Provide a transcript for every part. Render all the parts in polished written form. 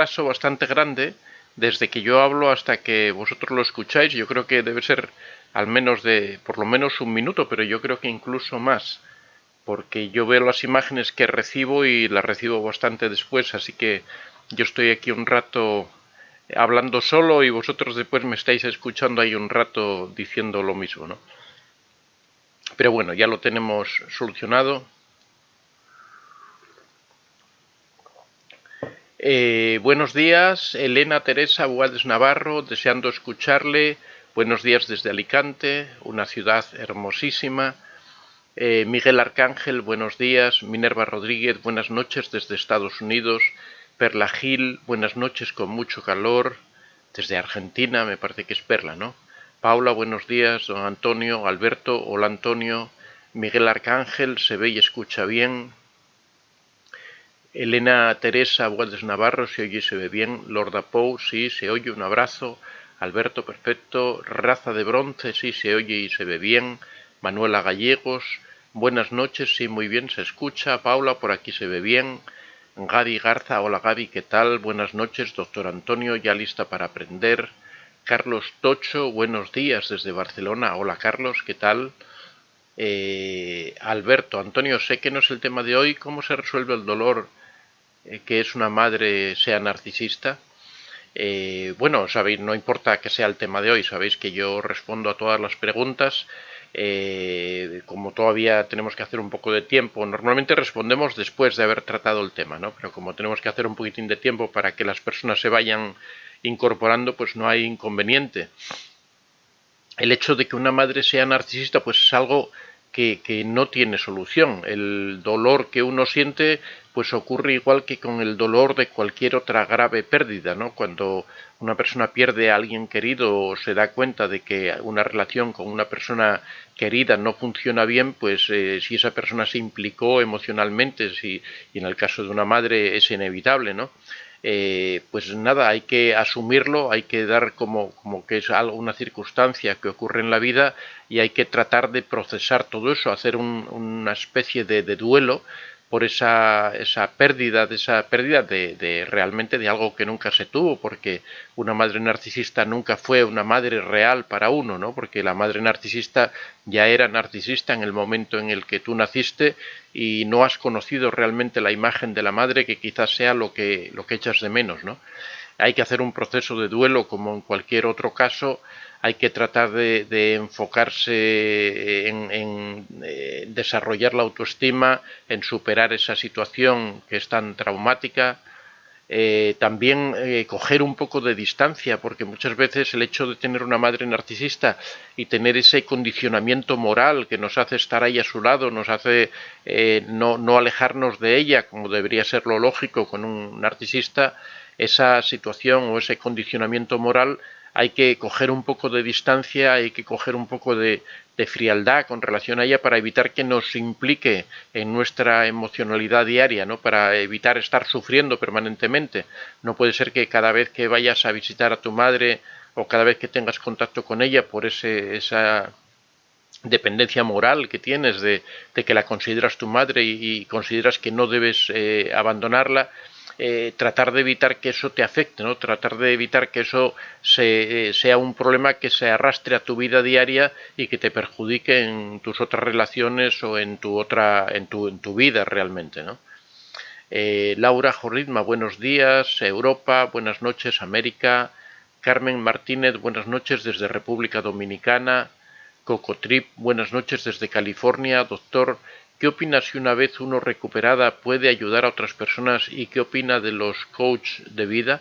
Paso bastante grande desde que yo hablo hasta que vosotros lo escucháis. Yo creo que debe ser al menos de por lo menos un minuto, pero yo creo que incluso más, porque yo veo las imágenes que recibo y las recibo bastante después, así que yo estoy aquí un rato hablando solo y vosotros después me estáis escuchando ahí un rato diciendo lo mismo, ¿no? Pero bueno, ya lo tenemos solucionado. Buenos días, Elena Teresa Buades Navarro, deseando escucharle. Buenos días desde Alicante, una ciudad hermosísima. Miguel Arcángel, buenos días. Minerva Rodríguez, buenas noches desde Estados Unidos. Perla Gil, buenas noches con mucho calor. Desde Argentina, me parece que es Perla, ¿no? Paula, buenos días. Don Antonio, Alberto, hola Antonio. Miguel Arcángel, se ve y escucha bien. Elena Teresa Buades Navarro, se oye y se ve bien. Lorda Pou, sí, se oye, un abrazo. Alberto, perfecto. Raza de Bronce, sí, se oye y se ve bien. Manuela Gallegos, buenas noches, sí, muy bien, se escucha. Paula, por aquí se ve bien. Gaby Garza, hola Gaby, ¿qué tal? Buenas noches, doctor Antonio, ya lista para aprender. Carlos Tocho, buenos días desde Barcelona. Hola Carlos, ¿qué tal? Alberto, Antonio, sé que no es el tema de hoy. ¿Cómo se resuelve el dolor que es una madre sea narcisista? Bueno, sabéis, no importa que sea el tema de hoy, sabéis que yo respondo a todas las preguntas. Como todavía tenemos que hacer un poco de tiempo, normalmente respondemos después de haber tratado el tema, ¿no? Pero como tenemos que hacer un poquitín de tiempo para que las personas se vayan incorporando, pues no hay inconveniente. El hecho de que una madre sea narcisista, pues es algo que no tiene solución. El dolor que uno siente, pues ocurre igual que con el dolor de cualquier otra grave pérdida, ¿no? Cuando una persona pierde a alguien querido o se da cuenta de que una relación con una persona querida no funciona bien, pues si esa persona se implicó emocionalmente, y en el caso de una madre es inevitable, ¿no? Pues nada, hay que asumirlo, hay que dar como que es algo, una circunstancia que ocurre en la vida y hay que tratar de procesar todo eso, hacer una especie de duelo por esa pérdida, de realmente de algo que nunca se tuvo, porque una madre narcisista nunca fue una madre real para uno, ¿no? Porque la madre narcisista ya era narcisista en el momento en el que tú naciste y no has conocido realmente la imagen de la madre, que quizás sea lo que echas de menos, ¿no? Hay que hacer un proceso de duelo como en cualquier otro caso. Hay que tratar de enfocarse en desarrollar la autoestima, en superar esa situación que es tan traumática. También coger un poco de distancia, porque muchas veces el hecho de tener una madre narcisista y tener ese condicionamiento moral que nos hace estar ahí a su lado, nos hace no alejarnos de ella, como debería ser lo lógico con un narcisista, esa situación o ese condicionamiento moral hay que coger un poco de distancia, hay que coger un poco de frialdad con relación a ella para evitar que nos implique en nuestra emocionalidad diaria, ¿no? Para evitar estar sufriendo permanentemente. No puede ser que cada vez que vayas a visitar a tu madre o cada vez que tengas contacto con ella por esa dependencia moral que tienes de que la consideras tu madre y consideras que no debes abandonarla, tratar de evitar que eso te afecte, ¿no? Tratar de evitar que eso sea un problema que se arrastre a tu vida diaria y que te perjudique en tus otras relaciones o en tu vida realmente, ¿no? Laura Jorritma, buenos días. Europa, buenas noches. América. Carmen Martínez, buenas noches desde República Dominicana. Cocotrip, buenas noches desde California. Doctor, ¿qué opina si una vez uno recuperada puede ayudar a otras personas y qué opina de los coach de vida?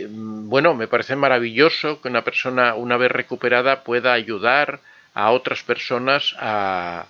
Bueno, me parece maravilloso que una persona una vez recuperada pueda ayudar a otras personas a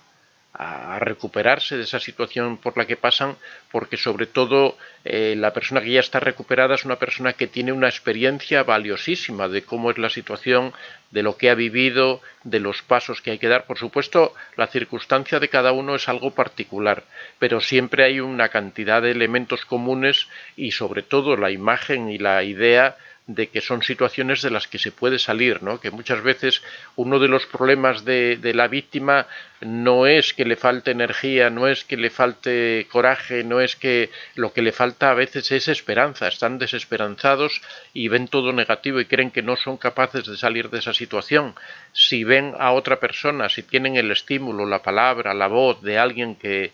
recuperarse de esa situación por la que pasan, porque sobre todo la persona que ya está recuperada es una persona que tiene una experiencia valiosísima de cómo es la situación, de lo que ha vivido, de los pasos que hay que dar. Por supuesto, la circunstancia de cada uno es algo particular, pero siempre hay una cantidad de elementos comunes y sobre todo la imagen y la idea de que son situaciones de las que se puede salir, ¿no? Que muchas veces uno de los problemas de la víctima no es que le falte energía, no es que le falte coraje, no es que lo que le falta a veces es esperanza. Están desesperanzados y ven todo negativo y creen que no son capaces de salir de esa situación. Si ven a otra persona, si tienen el estímulo, la palabra, la voz de alguien que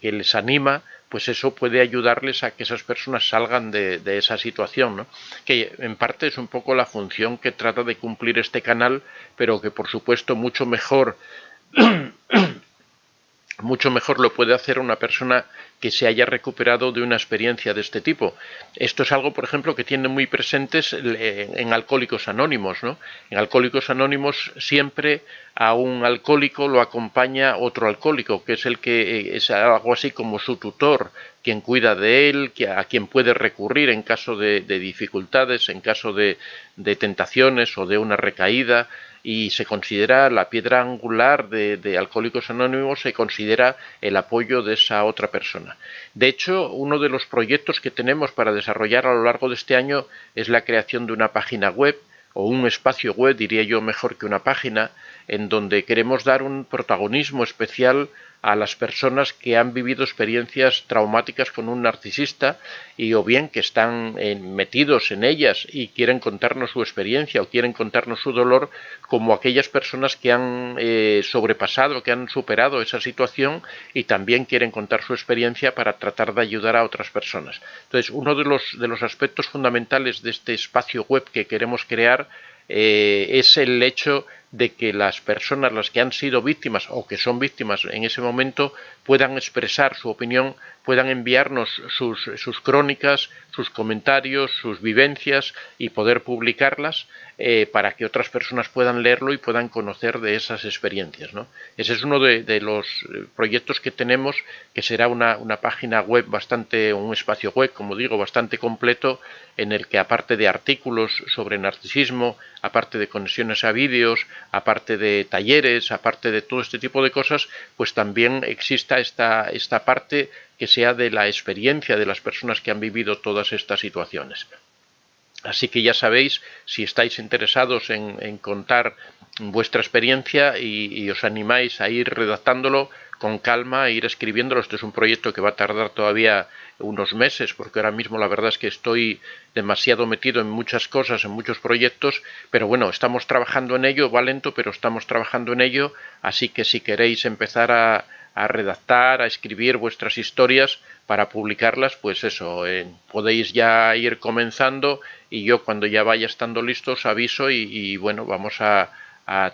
les anima, pues eso puede ayudarles a que esas personas salgan de esa situación, ¿no? Que en parte es un poco la función que trata de cumplir este canal, pero que por supuesto mucho mejor lo puede hacer una persona que se haya recuperado de una experiencia de este tipo. Esto es algo, por ejemplo, que tienen muy presentes en Alcohólicos Anónimos, ¿no? En Alcohólicos Anónimos siempre a un alcohólico lo acompaña otro alcohólico, que es el que es algo así como su tutor, quien cuida de él, a quien puede recurrir en caso de dificultades, en caso de tentaciones o de una recaída, y se considera la piedra angular de Alcohólicos Anónimos, se considera el apoyo de esa otra persona. De hecho, uno de los proyectos que tenemos para desarrollar a lo largo de este año es la creación de una página web, o un espacio web, diría yo mejor que una página, en donde queremos dar un protagonismo especial a las personas que han vivido experiencias traumáticas con un narcisista y o bien que están metidos en ellas y quieren contarnos su experiencia o quieren contarnos su dolor, como aquellas personas que han sobrepasado, que han superado esa situación y también quieren contar su experiencia para tratar de ayudar a otras personas. Entonces, uno de los aspectos fundamentales de este espacio web que queremos crear es el hecho de que las personas, las que han sido víctimas o que son víctimas en ese momento, puedan expresar su opinión, puedan enviarnos sus crónicas, sus comentarios, sus vivencias y poder publicarlas para que otras personas puedan leerlo y puedan conocer de esas experiencias, ¿no? Ese es uno de los proyectos que tenemos, que será una página web un espacio web, como digo, bastante completo, en el que aparte de artículos sobre narcisismo, aparte de conexiones a vídeos, aparte de talleres, aparte de todo este tipo de cosas, pues también exista esta parte que sea de la experiencia de las personas que han vivido todas estas situaciones. Así que ya sabéis, si estáis interesados en contar vuestra experiencia y os animáis a ir redactándolo con calma, a ir escribiéndolo. Este es un proyecto que va a tardar todavía unos meses, porque ahora mismo la verdad es que estoy demasiado metido en muchas cosas, en muchos proyectos, pero bueno, estamos trabajando en ello, va lento, pero estamos trabajando en ello, así que si queréis empezar a redactar, a escribir vuestras historias para publicarlas, pues eso, podéis ya ir comenzando y yo cuando ya vaya estando listo os aviso y bueno, vamos a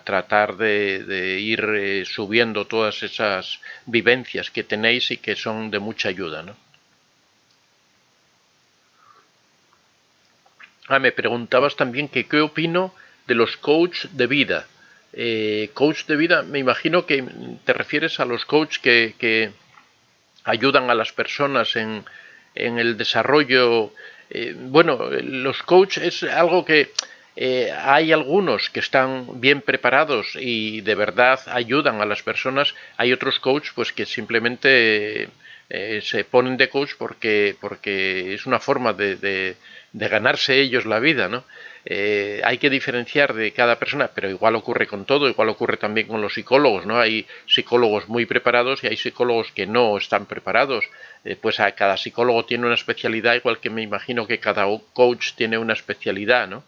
tratar de ir subiendo todas esas vivencias que tenéis y que son de mucha ayuda, ¿no? Me preguntabas también que qué opino de los coach de vida. Coach de vida, me imagino que te refieres a los coach que ayudan a las personas en el desarrollo. Bueno, los coach es algo que hay algunos que están bien preparados y de verdad ayudan a las personas. Hay otros coach pues que simplemente se ponen de coach porque es una forma de ganarse ellos la vida, ¿no? Hay que diferenciar de cada persona, pero igual ocurre con todo, igual ocurre también con los psicólogos, ¿no? Hay psicólogos muy preparados y hay psicólogos que no están preparados. Pues cada psicólogo tiene una especialidad, igual que me imagino que cada coach tiene una especialidad, ¿no?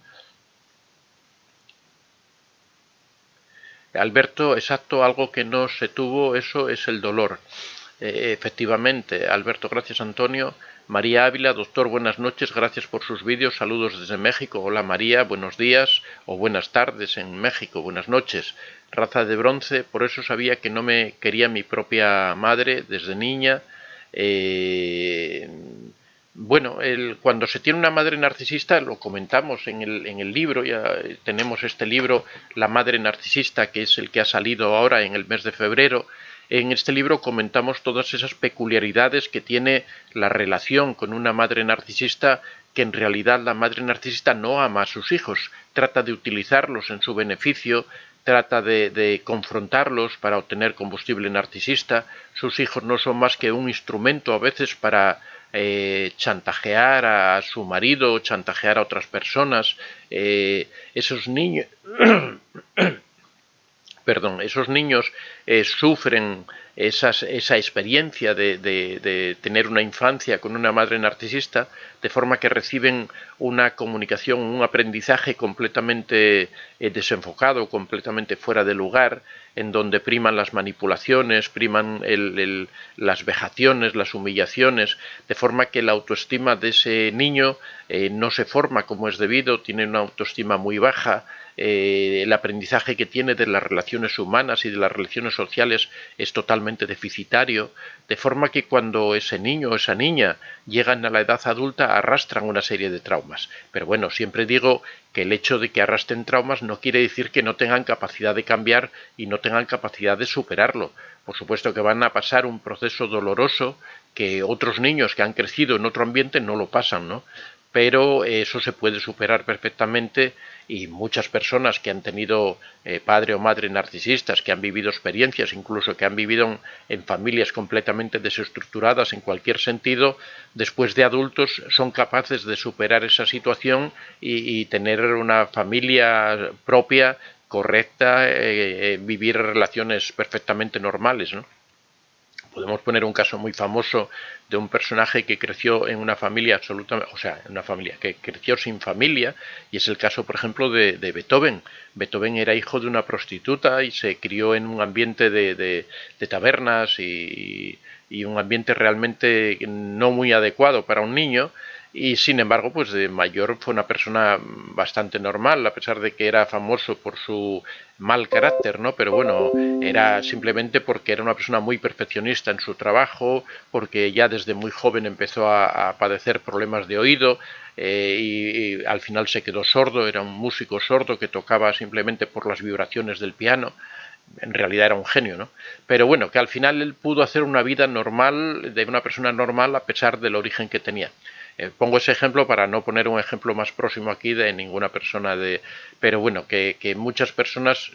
Alberto, exacto, algo que no se tuvo, eso es el dolor. Efectivamente, Alberto, gracias Antonio. María Ávila, doctor, buenas noches, gracias por sus vídeos, saludos desde México. Hola María, buenos días o buenas tardes en México, buenas noches. Raza de bronce, por eso sabía que no me quería mi propia madre desde niña. Bueno, cuando se tiene una madre narcisista, lo comentamos en el libro, ya tenemos este libro, La madre narcisista, que es el que ha salido ahora en el mes de febrero. En este libro comentamos todas esas peculiaridades que tiene la relación con una madre narcisista, que en realidad la madre narcisista no ama a sus hijos, trata de utilizarlos en su beneficio, trata de confrontarlos para obtener combustible narcisista. Sus hijos no son más que un instrumento a veces para chantajear a su marido, chantajear a otras personas. Esos niños, perdón, esos niños sufren esa experiencia de tener una infancia con una madre narcisista, de forma que reciben una comunicación, un aprendizaje completamente desenfocado, completamente fuera de lugar, en donde priman las manipulaciones, priman las vejaciones, las humillaciones, de forma que la autoestima de ese niño no se forma como es debido, tiene una autoestima muy baja. El aprendizaje que tiene de las relaciones humanas y de las relaciones sociales es totalmente deficitario, de forma que cuando ese niño o esa niña llegan a la edad adulta arrastran una serie de traumas. Pero bueno, siempre digo que el hecho de que arrastren traumas no quiere decir que no tengan capacidad de cambiar y no tengan capacidad de superarlo. Por supuesto que van a pasar un proceso doloroso que otros niños que han crecido en otro ambiente no lo pasan, ¿no? Pero eso se puede superar perfectamente, y muchas personas que han tenido padre o madre narcisistas, que han vivido experiencias, incluso que han vivido en familias completamente desestructuradas en cualquier sentido, después de adultos son capaces de superar esa situación y tener una familia propia, correcta, vivir relaciones perfectamente normales, ¿no? Podemos poner un caso muy famoso de un personaje que creció en una familia absolutamente, o sea, en una familia que creció sin familia, y es el caso, por ejemplo, de Beethoven. Beethoven era hijo de una prostituta y se crió en un ambiente de tabernas y un ambiente realmente no muy adecuado para un niño. Y sin embargo, pues de mayor fue una persona bastante normal, a pesar de que era famoso por su mal carácter, ¿no? Pero bueno, era simplemente porque era una persona muy perfeccionista en su trabajo, porque ya desde muy joven empezó a padecer problemas de oído, y al final se quedó sordo, era un músico sordo que tocaba simplemente por las vibraciones del piano. En realidad era un genio, ¿no? Pero bueno, que al final él pudo hacer una vida normal, de una persona normal, a pesar del origen que tenía. Pongo ese ejemplo para no poner un ejemplo más próximo aquí de ninguna persona de... Pero bueno, que muchas personas,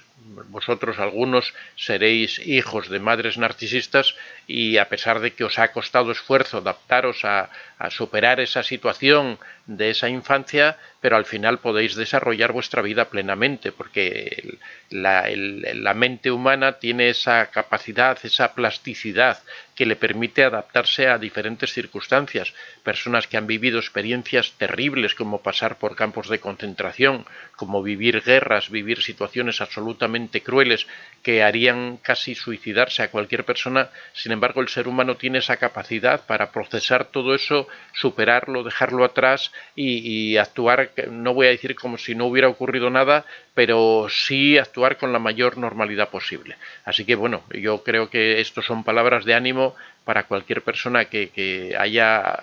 vosotros algunos, seréis hijos de madres narcisistas, y a pesar de que os ha costado esfuerzo adaptaros a superar esa situación de esa infancia, pero al final podéis desarrollar vuestra vida plenamente, porque la mente humana tiene esa capacidad, esa plasticidad que le permite adaptarse a diferentes circunstancias. Personas que han vivido experiencias terribles, como pasar por campos de concentración, como vivir guerras, vivir situaciones absolutamente crueles que harían casi suicidarse a cualquier persona. Sin embargo, el ser humano tiene esa capacidad para procesar todo eso, superarlo, dejarlo atrás y actuar, no voy a decir como si no hubiera ocurrido nada, pero sí actuar con la mayor normalidad posible. Así que bueno, yo creo que esto son palabras de ánimo para cualquier persona que haya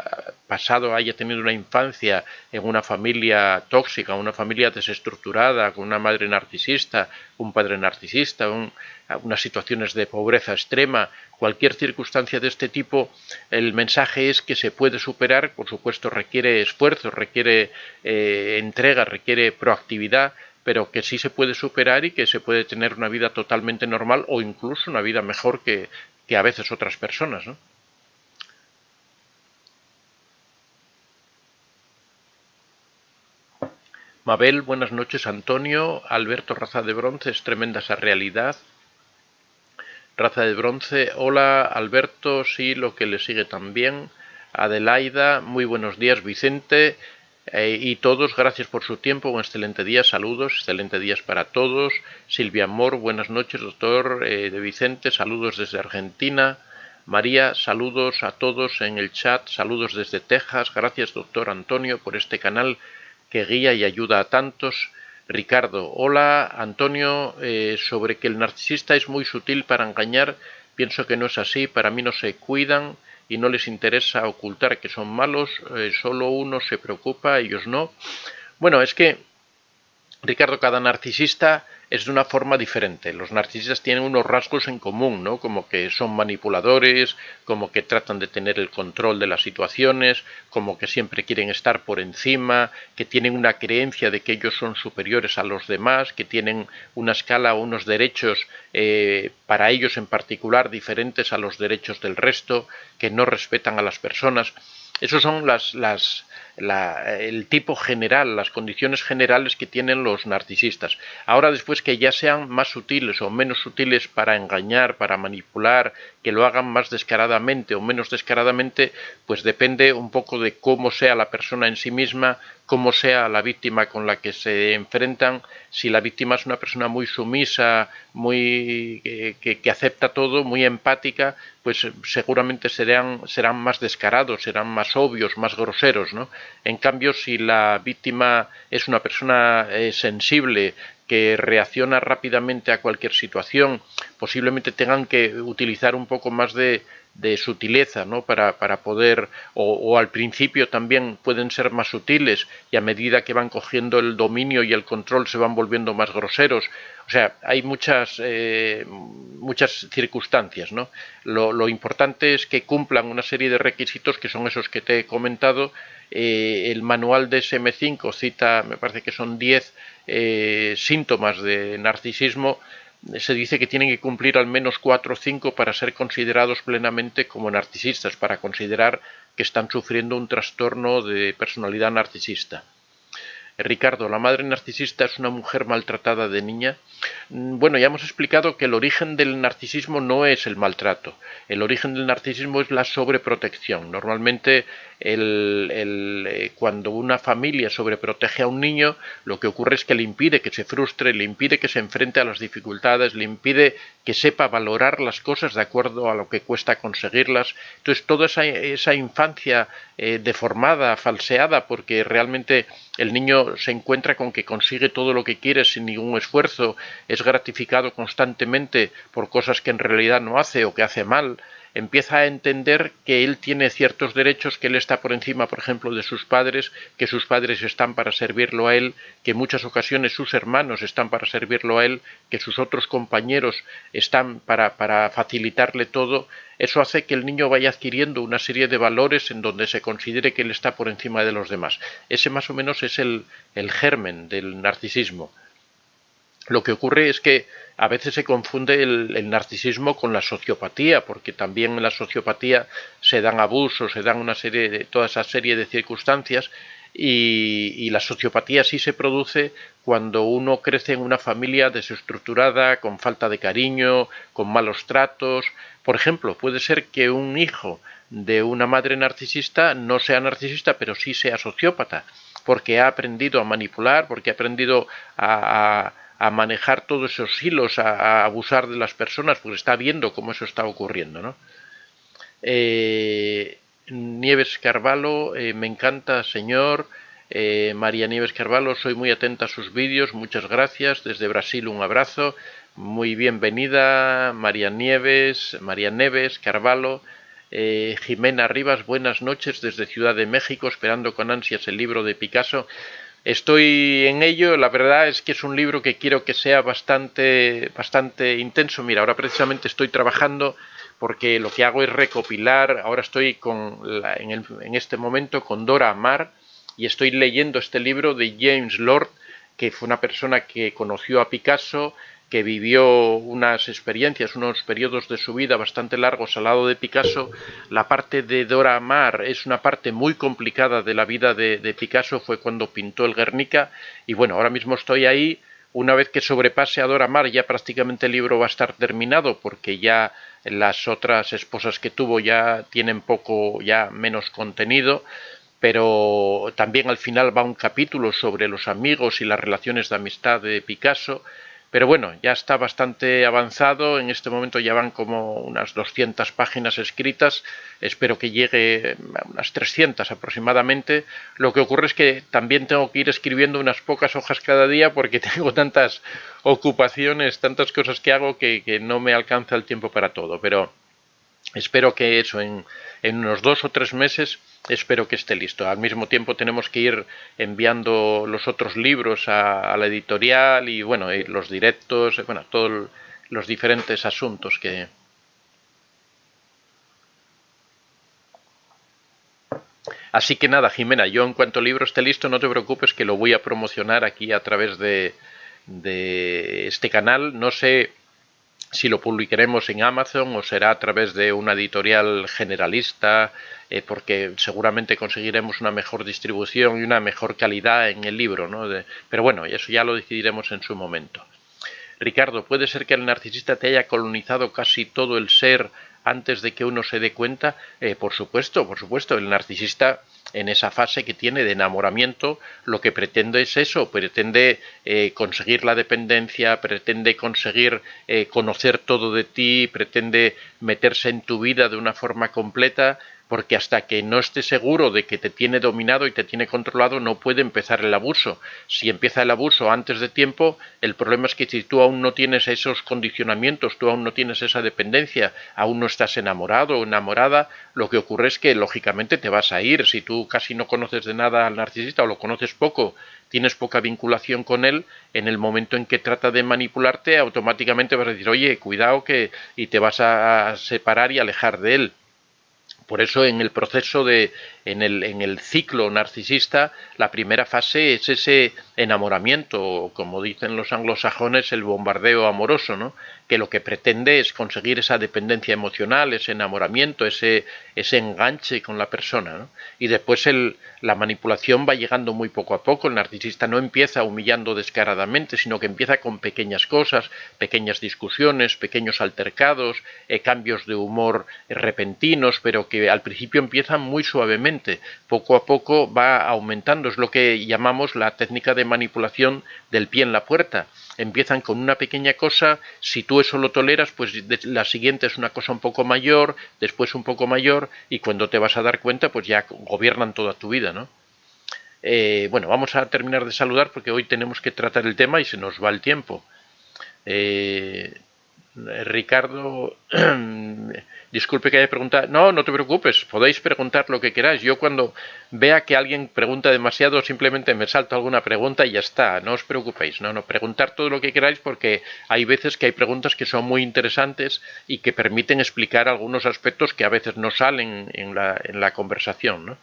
pasado, haya tenido una infancia en una familia tóxica, una familia desestructurada, con una madre narcisista, un padre narcisista, unas situaciones de pobreza extrema, cualquier circunstancia de este tipo. El mensaje es que se puede superar. Por supuesto requiere esfuerzo, requiere entrega, requiere proactividad, pero que sí se puede superar y que se puede tener una vida totalmente normal, o incluso una vida mejor que a veces otras personas, ¿no? Mabel, buenas noches. Antonio, Alberto, raza de bronce, es tremenda esa realidad. Raza de bronce, hola Alberto, sí, lo que le sigue también. Adelaida, muy buenos días. Vicente, y todos, gracias por su tiempo, un excelente día, saludos, excelente días para todos. Silvia Amor, buenas noches, doctor de Vicente, saludos desde Argentina. María, saludos a todos en el chat, saludos desde Texas, gracias doctor Antonio por este canal que guía y ayuda a tantos. Ricardo, hola Antonio, sobre que el narcisista es muy sutil para engañar, pienso que no es así, para mí no se cuidan y no les interesa ocultar que son malos, solo uno se preocupa, ellos no. Bueno, es que, Ricardo, cada narcisista es de una forma diferente. Los narcisistas tienen unos rasgos en común, ¿no? Como que son manipuladores, como que tratan de tener el control de las situaciones, como que siempre quieren estar por encima, que tienen una creencia de que ellos son superiores a los demás, que tienen una escala o unos derechos para ellos en particular diferentes a los derechos del resto, que no respetan a las personas. Esos son el tipo general, las condiciones generales que tienen los narcisistas. Ahora, después, que ya sean más sutiles o menos sutiles para engañar, para manipular, que lo hagan más descaradamente o menos descaradamente, pues depende un poco de cómo sea la persona en sí misma, cómo sea la víctima con la que se enfrentan. Si la víctima es una persona muy sumisa, muy que acepta todo, muy empática, pues seguramente serán más descarados, serán más obvios, más groseros, ¿no? En cambio, si la víctima es una persona sensible, que reacciona rápidamente a cualquier situación, posiblemente tengan que utilizar un poco más de sutileza, ¿no? Para poder, o al principio también pueden ser más sutiles y a medida que van cogiendo el dominio y el control se van volviendo más groseros. O sea, hay muchas circunstancias, ¿no? Lo importante es que cumplan una serie de requisitos que son esos que te he comentado. El manual de SM5 cita, me parece que son 10 síntomas de narcisismo. Se dice que tienen que cumplir al menos 4 o 5 para ser considerados plenamente como narcisistas, para considerar que están sufriendo un trastorno de personalidad narcisista. Ricardo, la madre narcisista es una mujer maltratada de niña. Bueno, ya hemos explicado que el origen del narcisismo no es el maltrato. El origen del narcisismo es la sobreprotección. Normalmente, cuando una familia sobreprotege a un niño, lo que ocurre es que le impide que se frustre, le impide que se enfrente a las dificultades, le impide que sepa valorar las cosas de acuerdo a lo que cuesta conseguirlas. Entonces, toda esa infancia deformada, falseada, porque realmente el niño se encuentra con que consigue todo lo que quiere sin ningún esfuerzo, es gratificado constantemente por cosas que en realidad no hace o que hace mal, empieza a entender que él tiene ciertos derechos, que él está por encima, por ejemplo, de sus padres, que sus padres están para servirlo a él, que en muchas ocasiones sus hermanos están para servirlo a él, que sus otros compañeros están para facilitarle todo. Eso hace que el niño vaya adquiriendo una serie de valores en donde se considere que él está por encima de los demás. Ese más o menos es el germen del narcisismo. Lo que ocurre es que a veces se confunde el narcisismo con la sociopatía, porque también en la sociopatía se dan abusos, se dan toda esa serie de circunstancias, y la sociopatía sí se produce cuando uno crece en una familia desestructurada, con falta de cariño, con malos tratos. Por ejemplo, puede ser que un hijo de una madre narcisista no sea narcisista, pero sí sea sociópata, porque ha aprendido a manipular, porque ha aprendido a manejar todos esos hilos, a abusar de las personas, pues está viendo cómo eso está ocurriendo, ¿no? Nieves Carvalho, me encanta, señor. María Nieves Carvalho, soy muy atenta a sus vídeos, muchas gracias. Desde Brasil un abrazo. Muy bienvenida, María Nieves Carvalho. Jimena Rivas, buenas noches desde Ciudad de México, esperando con ansias el libro de Picasso. Estoy en ello, la verdad es que es un libro que quiero que sea bastante intenso. Mira, ahora precisamente estoy trabajando porque lo que hago es recopilar, ahora estoy en este momento con Dora Maar y estoy leyendo este libro de James Lord, que fue una persona que conoció a Picasso, que vivió unas experiencias, unos periodos de su vida bastante largos al lado de Picasso. La parte de Dora Maar es una parte muy complicada de la vida de Picasso, fue cuando pintó el Guernica, y bueno, ahora mismo estoy ahí. Una vez que sobrepase a Dora Maar ya prácticamente el libro va a estar terminado, porque ya las otras esposas que tuvo ya tienen ya menos contenido, pero también al final va un capítulo sobre los amigos y las relaciones de amistad de Picasso. Pero bueno, ya está bastante avanzado, en este momento ya van como unas 200 páginas escritas, espero que llegue a unas 300 aproximadamente. Lo que ocurre es que también tengo que ir escribiendo unas pocas hojas cada día porque tengo tantas ocupaciones, tantas cosas que hago que no me alcanza el tiempo para todo, pero espero que eso en unos 2 o 3 meses espero que esté listo. Al mismo tiempo tenemos que ir enviando los otros libros a la editorial y bueno, los directos, bueno, todos los diferentes asuntos que... Así que nada, Jimena, yo en cuanto el libro esté listo, no te preocupes que lo voy a promocionar aquí a través de este canal. No sé si lo publicaremos en Amazon o será a través de una editorial generalista, porque seguramente conseguiremos una mejor distribución y una mejor calidad en el libro, ¿no? Pero bueno, eso ya lo decidiremos en su momento. Ricardo, ¿puede ser que el narcisista te haya colonizado casi todo el ser antes de que uno se dé cuenta? Por supuesto, por supuesto. El narcisista, en esa fase que tiene de enamoramiento, lo que pretende es eso, pretende conseguir la dependencia, pretende conseguir conocer todo de ti, pretende meterse en tu vida de una forma completa, porque hasta que no esté seguro de que te tiene dominado y te tiene controlado, no puede empezar el abuso. Si empieza el abuso antes de tiempo, el problema es que si tú aún no tienes esos condicionamientos, tú aún no tienes esa dependencia, aún no estás enamorado o enamorada, lo que ocurre es que lógicamente te vas a ir. Si tú casi no conoces de nada al narcisista o lo conoces poco, tienes poca vinculación con él, en el momento en que trata de manipularte, automáticamente vas a decir, oye, cuidado que... y te vas a separar y alejar de él. Por eso en el proceso en el ciclo narcisista, la primera fase es ese enamoramiento, o como dicen los anglosajones, el bombardeo amoroso, ¿no? Que lo que pretende es conseguir esa dependencia emocional, ese enamoramiento, ese enganche con la persona, ¿no? Y después la manipulación va llegando muy poco a poco. El narcisista no empieza humillando descaradamente, sino que empieza con pequeñas cosas, pequeñas discusiones, pequeños altercados, cambios de humor repentinos, pero que al principio empiezan muy suavemente. Poco a poco va aumentando. Es lo que llamamos la técnica de manipulación del pie en la puerta. Empiezan con una pequeña cosa, si tú eso lo toleras, pues la siguiente es una cosa un poco mayor, después un poco mayor, y cuando te vas a dar cuenta, pues ya gobiernan toda tu vida, ¿no? Bueno, vamos a terminar de saludar porque hoy tenemos que tratar el tema y se nos va el tiempo. Ricardo, disculpe que haya preguntado. No, no te preocupes, podéis preguntar lo que queráis. Yo cuando vea que alguien pregunta demasiado, simplemente me salto alguna pregunta y ya está. No os preocupéis, no, preguntar todo lo que queráis porque hay veces que hay preguntas que son muy interesantes y que permiten explicar algunos aspectos que a veces no salen en la conversación, ¿no?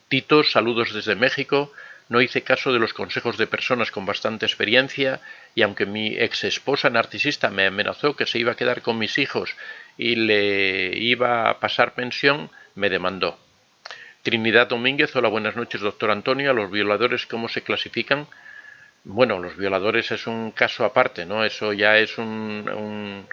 Tito, saludos desde México. No hice caso de los consejos de personas con bastante experiencia y aunque mi ex esposa narcisista me amenazó que se iba a quedar con mis hijos y le iba a pasar pensión, me demandó. Trinidad Domínguez, hola, buenas noches, doctor Antonio. ¿A los violadores cómo se clasifican? Bueno, los violadores es un caso aparte, ¿no? Eso ya es no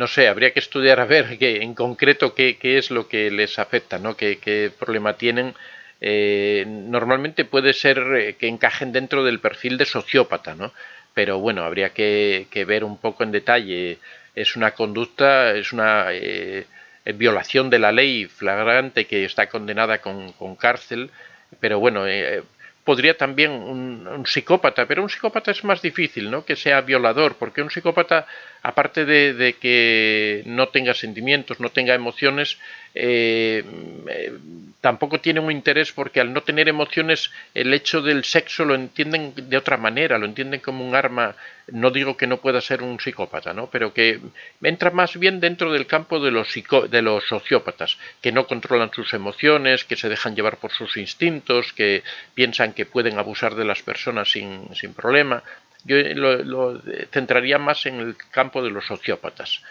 sé, habría que estudiar a ver en concreto qué es lo que les afecta, ¿no? Qué problema tienen. Normalmente puede ser que encajen dentro del perfil de sociópata, ¿no? Pero bueno, habría que ver un poco en detalle. Es una conducta, es una violación de la ley flagrante que está condenada con cárcel, pero bueno, podría también un psicópata, pero un psicópata es más difícil, ¿no? Que sea violador, porque un psicópata, aparte de que no tenga sentimientos, no tenga emociones, tampoco tiene un interés porque al no tener emociones el hecho del sexo lo entienden de otra manera, lo entienden como un arma. No digo que no pueda ser un psicópata, ¿no? Pero que entra más bien dentro del campo de los sociópatas, que no controlan sus emociones, que se dejan llevar por sus instintos, que piensan que pueden abusar de las personas sin problema. Yo lo centraría más en el campo de los sociópatas.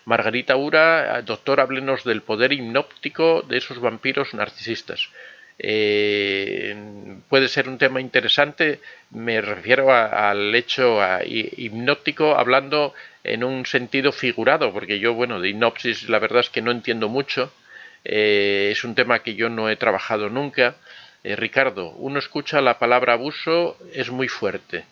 Margarita Ura, doctor, háblenos del poder hipnóptico de esos vampiros narcisistas. Puede ser un tema interesante, me refiero al hecho hipnótico hablando en un sentido figurado, porque yo, bueno, de hipnosis la verdad es que no entiendo mucho, es un tema que yo no he trabajado nunca. Ricardo, uno escucha la palabra abuso, es muy fuerte.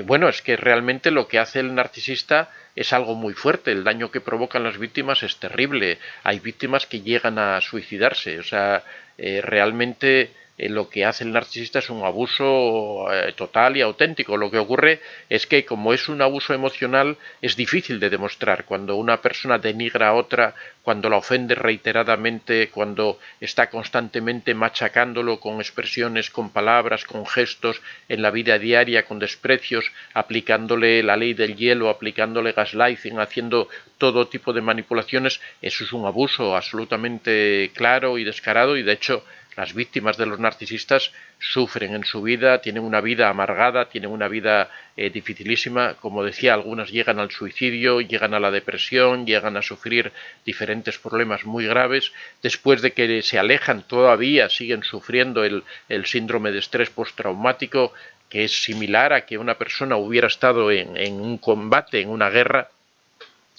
Bueno, es que realmente lo que hace el narcisista es algo muy fuerte. El daño que provocan las víctimas es terrible. Hay víctimas que llegan a suicidarse. O sea, realmente lo que hace el narcisista es un abuso total y auténtico. Lo que ocurre es que como es un abuso emocional es difícil de demostrar. Cuando una persona denigra a otra, cuando la ofende reiteradamente, cuando está constantemente machacándolo con expresiones, con palabras, con gestos en la vida diaria, con desprecios, aplicándole la ley del hielo, aplicándole gaslighting, haciendo todo tipo de manipulaciones, eso es un abuso absolutamente claro y descarado y de hecho Las víctimas de los narcisistas sufren en su vida, tienen una vida amargada, tienen una vida dificilísima. Como decía, algunas llegan al suicidio, llegan a la depresión, llegan a sufrir diferentes problemas muy graves. Después de que se alejan, todavía siguen sufriendo el síndrome de estrés postraumático, que es similar a que una persona hubiera estado en un combate, en una guerra.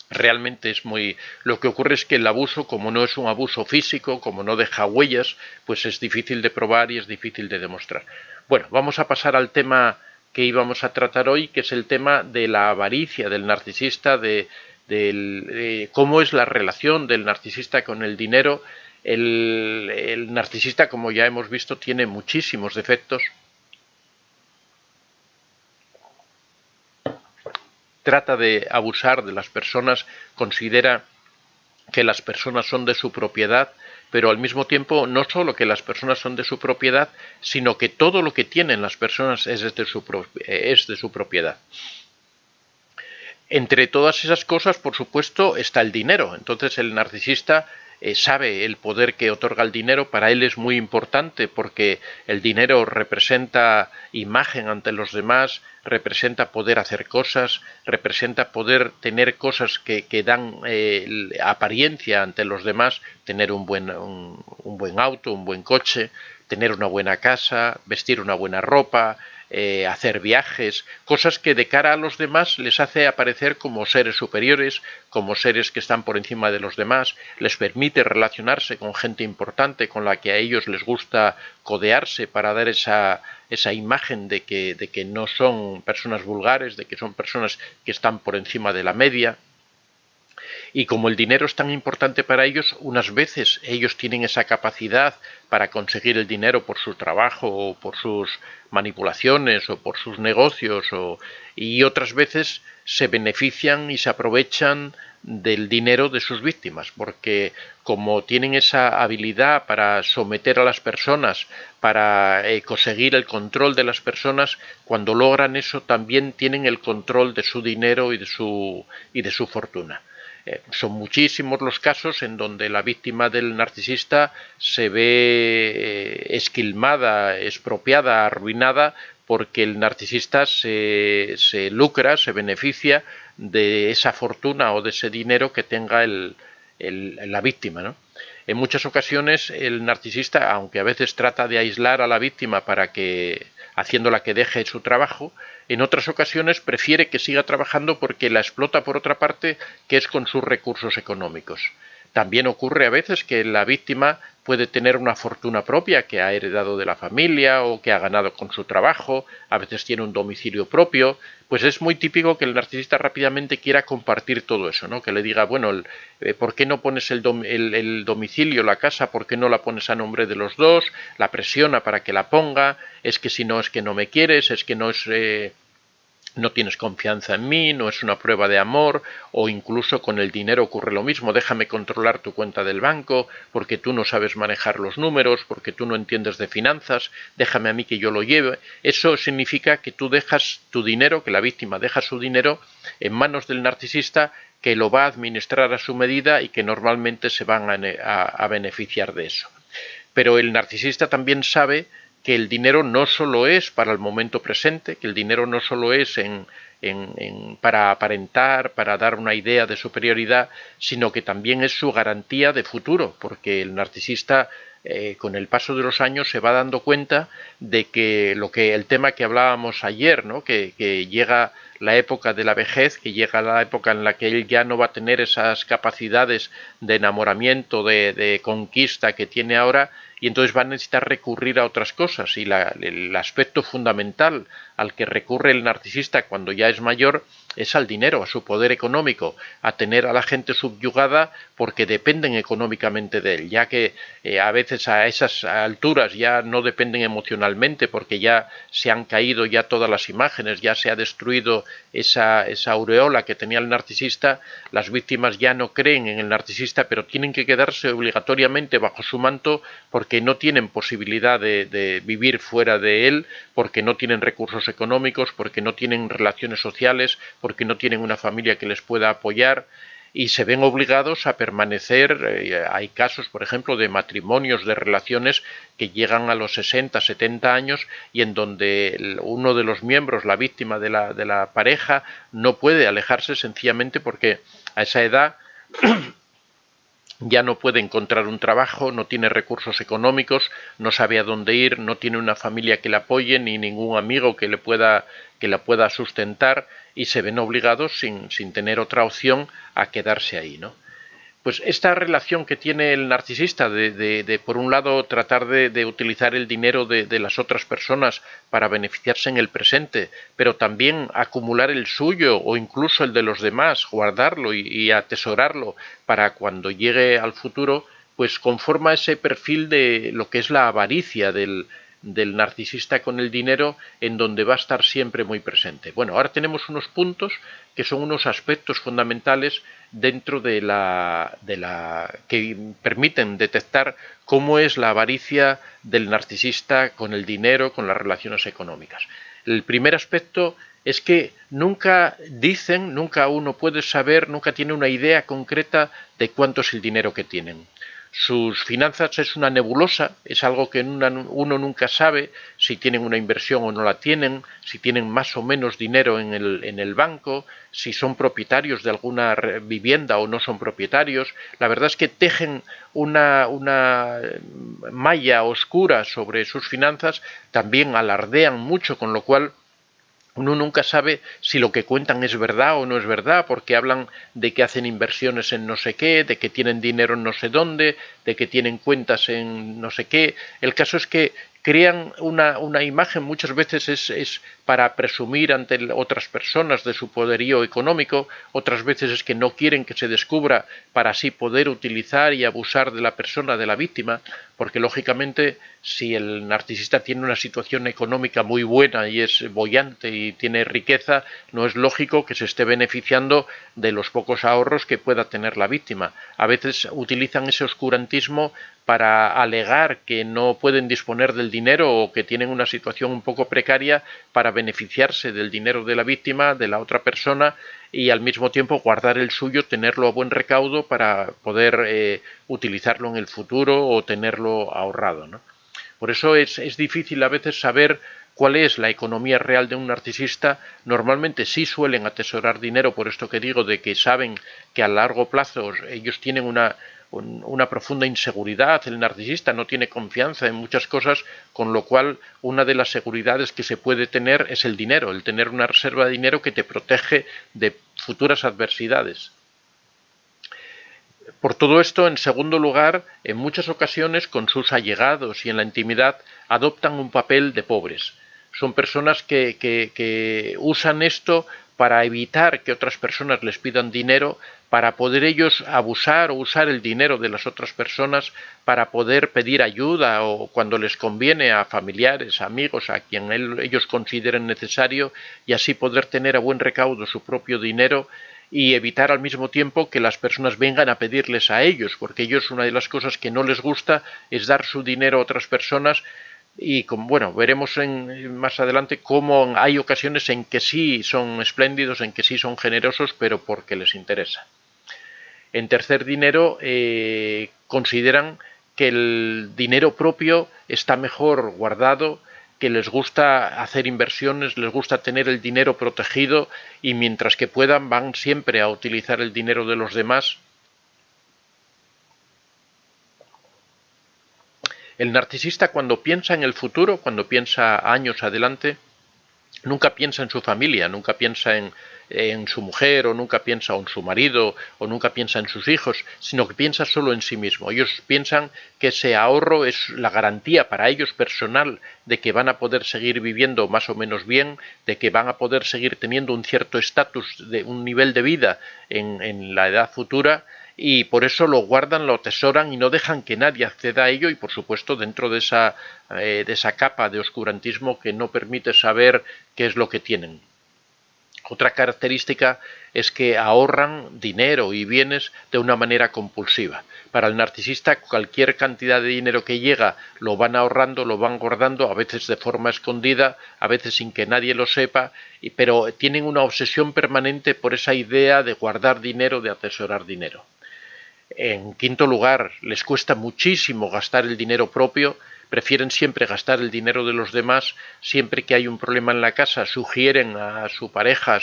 Realmente es muy... Lo que ocurre es que el abuso, como no es un abuso físico, como no deja huellas, pues es difícil de probar y es difícil de demostrar. Bueno, vamos a pasar al tema que íbamos a tratar hoy, que es el tema de la avaricia del narcisista, de cómo es la relación del narcisista con el dinero. El narcisista, como ya hemos visto, tiene muchísimos defectos. Trata de abusar de las personas, considera que las personas son de su propiedad, pero al mismo tiempo no solo que las personas son de su propiedad, sino que todo lo que tienen las personas es de su propiedad. Entre todas esas cosas, por supuesto, está el dinero. Entonces el narcisista sabe el poder que otorga el dinero. Para él es muy importante porque el dinero representa imagen ante los demás, representa poder hacer cosas, representa poder tener cosas que dan apariencia ante los demás, tener un buen auto, un buen coche, tener una buena casa, vestir una buena ropa, hacer viajes, cosas que de cara a los demás les hace aparecer como seres superiores, como seres que están por encima de los demás, les permite relacionarse con gente importante con la que a ellos les gusta codearse para dar esa imagen de que no son personas vulgares, de que son personas que están por encima de la media. Y como el dinero es tan importante para ellos, unas veces ellos tienen esa capacidad para conseguir el dinero por su trabajo o por sus manipulaciones o por sus negocios, y otras veces se benefician y se aprovechan del dinero de sus víctimas, porque como tienen esa habilidad para someter a las personas, para conseguir el control de las personas, cuando logran eso también tienen el control de su dinero y de su fortuna. Son muchísimos los casos en donde la víctima del narcisista se ve esquilmada, expropiada, arruinada, porque el narcisista se lucra, se beneficia de esa fortuna o de ese dinero que tenga la víctima, ¿no? En muchas ocasiones el narcisista, aunque a veces trata de aislar a la víctima haciéndola que deje su trabajo, en otras ocasiones prefiere que siga trabajando porque la explota por otra parte, que es con sus recursos económicos. También ocurre a veces que la víctima puede tener una fortuna propia que ha heredado de la familia o que ha ganado con su trabajo, a veces tiene un domicilio propio, pues es muy típico que el narcisista rápidamente quiera compartir todo eso, ¿no? Que le diga, bueno, ¿por qué no pones el domicilio, la casa, por qué no la pones a nombre de los dos? La presiona para que la ponga, es que si no es que no me quieres, es que no tienes confianza en mí, no es una prueba de amor, o incluso con el dinero ocurre lo mismo, déjame controlar tu cuenta del banco, porque tú no sabes manejar los números, porque tú no entiendes de finanzas, déjame a mí que yo lo lleve. Eso significa que tú dejas tu dinero, que la víctima deja su dinero en manos del narcisista, que lo va a administrar a su medida y que normalmente se van a beneficiar de eso. Pero el narcisista también sabe que el dinero no solo es para el momento presente, que el dinero no solo es para aparentar, para dar una idea de superioridad, sino que también es su garantía de futuro, porque el narcisista con el paso de los años se va dando cuenta de que el tema que hablábamos ayer, ¿no? que llega la época de la vejez, que llega la época en la que él ya no va a tener esas capacidades de enamoramiento, de conquista que tiene ahora, y entonces va a necesitar recurrir a otras cosas, y el aspecto fundamental al que recurre el narcisista cuando ya es mayor es al dinero, a su poder económico, a tener a la gente subyugada porque dependen económicamente de él, ya que a veces a esas alturas ya no dependen emocionalmente porque ya se han caído ya todas las imágenes, ya se ha destruido esa aureola que tenía el narcisista, las víctimas ya no creen en el narcisista, pero tienen que quedarse obligatoriamente bajo su manto porque no tienen posibilidad de vivir fuera de él, porque no tienen recursos económicos, porque no tienen relaciones sociales, porque no tienen una familia que les pueda apoyar. y se ven obligados a permanecer. Hay casos, por ejemplo, de matrimonios, de relaciones que llegan a los 60, 70 años y en donde uno de los miembros, la víctima de la pareja, no puede alejarse sencillamente porque a esa edad ya no puede encontrar un trabajo, no tiene recursos económicos, no sabe a dónde ir, no tiene una familia que le apoye ni ningún amigo que la pueda sustentar y se ven obligados sin tener otra opción a quedarse ahí, ¿no? Pues esta relación que tiene el narcisista de por un lado, tratar de utilizar el dinero de las otras personas para beneficiarse en el presente, pero también acumular el suyo o incluso el de los demás, guardarlo y atesorarlo para cuando llegue al futuro, pues conforma ese perfil de lo que es la avaricia del narcisista con el dinero, en donde va a estar siempre muy presente. Bueno, ahora tenemos unos puntos que son unos aspectos fundamentales dentro de que permiten detectar cómo es la avaricia del narcisista con el dinero, con las relaciones económicas. El primer aspecto es que nunca dicen, nunca uno puede saber, nunca tiene una idea concreta de cuánto es el dinero que tienen. Sus finanzas es una nebulosa, es algo que uno nunca sabe si tienen una inversión o no la tienen, si tienen más o menos dinero en el banco, si son propietarios de alguna vivienda o no son propietarios. La verdad es que tejen una malla oscura sobre sus finanzas, también alardean mucho, con lo cual uno nunca sabe si lo que cuentan es verdad o no es verdad, porque hablan de que hacen inversiones en no sé qué, de que tienen dinero en no sé dónde, de que tienen cuentas en no sé qué. El caso es que crean una imagen, muchas veces es para presumir ante otras personas de su poderío económico, otras veces es que no quieren que se descubra para así poder utilizar y abusar de la persona, de la víctima, porque lógicamente si el narcisista tiene una situación económica muy buena y es boyante y tiene riqueza, no es lógico que se esté beneficiando de los pocos ahorros que pueda tener la víctima. A veces utilizan ese oscurantismo para alegar que no pueden disponer del dinero o que tienen una situación un poco precaria para beneficiarse del dinero de la víctima, de la otra persona, y al mismo tiempo guardar el suyo, tenerlo a buen recaudo para poder utilizarlo en el futuro o tenerlo ahorrado, ¿no? Por eso es difícil a veces saber cuál es la economía real de un narcisista. Normalmente sí suelen atesorar dinero, por esto que digo, de que saben que a largo plazo ellos tienen una profunda inseguridad. El narcisista no tiene confianza en muchas cosas, con lo cual una de las seguridades que se puede tener es el dinero, el tener una reserva de dinero que te protege de futuras adversidades. Por todo esto, en segundo lugar, en muchas ocasiones con sus allegados y en la intimidad adoptan un papel de pobres. Son personas que usan esto para evitar que otras personas les pidan dinero, para poder ellos abusar o usar el dinero de las otras personas para poder pedir ayuda o cuando les conviene a familiares, amigos, a quien ellos consideren necesario, y así poder tener a buen recaudo su propio dinero y evitar al mismo tiempo que las personas vengan a pedirles a ellos, porque ellos una de las cosas que no les gusta es dar su dinero a otras personas. Y bueno, veremos más adelante cómo hay ocasiones en que sí son espléndidos, en que sí son generosos, pero porque les interesa. En tercer dinero, consideran que el dinero propio está mejor guardado, que les gusta hacer inversiones, les gusta tener el dinero protegido y mientras que puedan van siempre a utilizar el dinero de los demás. El narcisista, cuando piensa en el futuro, cuando piensa años adelante, nunca piensa en su familia, nunca piensa en su mujer o nunca piensa en su marido o nunca piensa en sus hijos, sino que piensa solo en sí mismo. Ellos piensan que ese ahorro es la garantía para ellos personal de que van a poder seguir viviendo más o menos bien, de que van a poder seguir teniendo un cierto estatus, de un nivel de vida en la edad futura, y por eso lo guardan, lo atesoran y no dejan que nadie acceda a ello, y por supuesto dentro de esa capa de oscurantismo que no permite saber qué es lo que tienen. Otra característica es que ahorran dinero y bienes de una manera compulsiva. Para el narcisista, cualquier cantidad de dinero que llega lo van ahorrando, lo van guardando, a veces de forma escondida, a veces sin que nadie lo sepa, pero tienen una obsesión permanente por esa idea de guardar dinero, de atesorar dinero. En quinto lugar, les cuesta muchísimo gastar el dinero propio, prefieren siempre gastar el dinero de los demás. Siempre que hay un problema en la casa, sugieren a su pareja,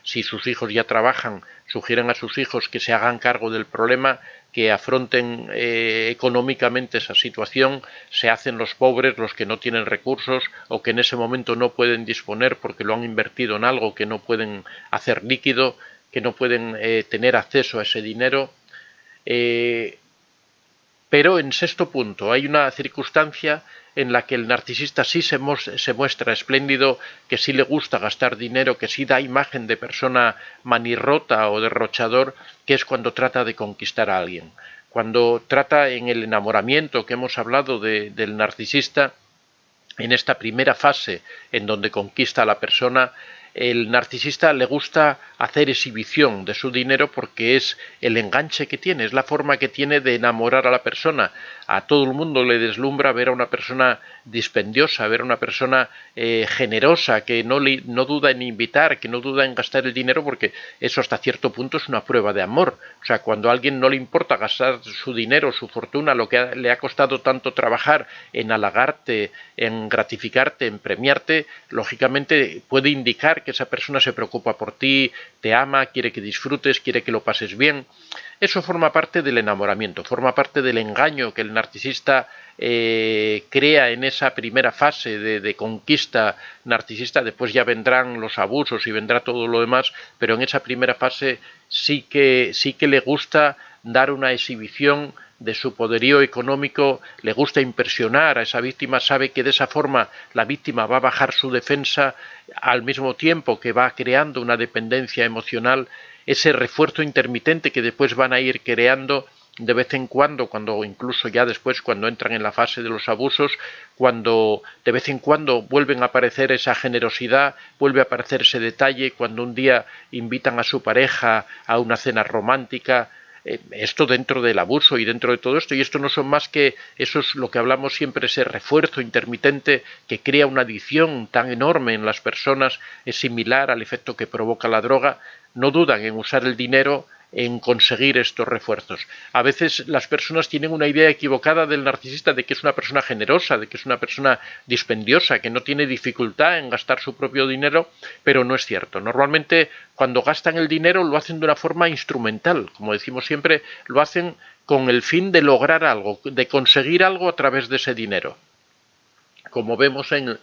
si sus hijos ya trabajan, sugieren a sus hijos que se hagan cargo del problema, que afronten económicamente esa situación. Se hacen los pobres, los que no tienen recursos o que en ese momento no pueden disponer porque lo han invertido en algo que no pueden hacer líquido, que no pueden tener acceso a ese dinero. Pero en sexto punto hay una circunstancia en la que el narcisista sí se muestra espléndido, que sí le gusta gastar dinero, que sí da imagen de persona manirrota o derrochador, que es cuando trata de conquistar a alguien. Cuando trata en el enamoramiento que hemos hablado del narcisista, en esta primera fase en donde conquista a la persona, el narcisista le gusta hacer exhibición de su dinero porque es el enganche que tiene, es la forma que tiene de enamorar a la persona. A todo el mundo le deslumbra ver a una persona dispendiosa, ver a una persona generosa, que no duda en invitar, que no duda en gastar el dinero, porque eso hasta cierto punto es una prueba de amor. O sea, cuando a alguien no le importa gastar su dinero, su fortuna, lo que le ha costado tanto trabajar en halagarte, en gratificarte, en premiarte, lógicamente puede indicar que esa persona se preocupa por ti, te ama, quiere que disfrutes, quiere que lo pases bien. Eso forma parte del enamoramiento, forma parte del engaño que el narcisista crea en esa primera fase de conquista narcisista. Después ya vendrán los abusos y vendrá todo lo demás, pero en esa primera fase sí que le gusta dar una exhibición de su poderío económico, le gusta impresionar a esa víctima, sabe que de esa forma la víctima va a bajar su defensa, al mismo tiempo que va creando una dependencia emocional, ese refuerzo intermitente que después van a ir creando de vez en cuando incluso ya después, cuando entran en la fase de los abusos, cuando de vez en cuando vuelven a aparecer esa generosidad, vuelve a aparecer ese detalle, cuando un día invitan a su pareja a una cena romántica. Esto dentro del abuso y dentro de todo esto, y esto no son más que, eso es lo que hablamos siempre, ese refuerzo intermitente que crea una adicción tan enorme en las personas, es similar al efecto que provoca la droga. No dudan en usar el dinero en conseguir estos refuerzos. A veces las personas tienen una idea equivocada del narcisista de que es una persona generosa, de que es una persona dispendiosa, que no tiene dificultad en gastar su propio dinero, pero no es cierto. Normalmente cuando gastan el dinero lo hacen de una forma instrumental, como decimos siempre, lo hacen con el fin de lograr algo, de conseguir algo a través de ese dinero. Como vemos en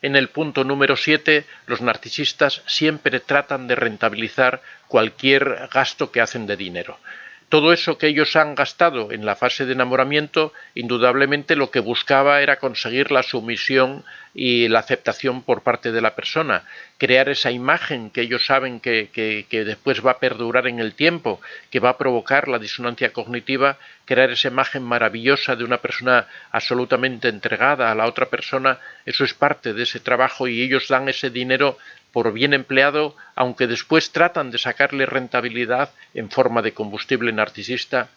el punto número 7, los narcisistas siempre tratan de rentabilizar cualquier gasto que hacen de dinero. Todo eso que ellos han gastado en la fase de enamoramiento, indudablemente lo que buscaba era conseguir la sumisión y la aceptación por parte de la persona, crear esa imagen que ellos saben que después va a perdurar en el tiempo, que va a provocar la disonancia cognitiva, crear esa imagen maravillosa de una persona absolutamente entregada a la otra persona. Eso es parte de ese trabajo y ellos dan ese dinero por bien empleado, aunque después tratan de sacarle rentabilidad en forma de combustible narcisista.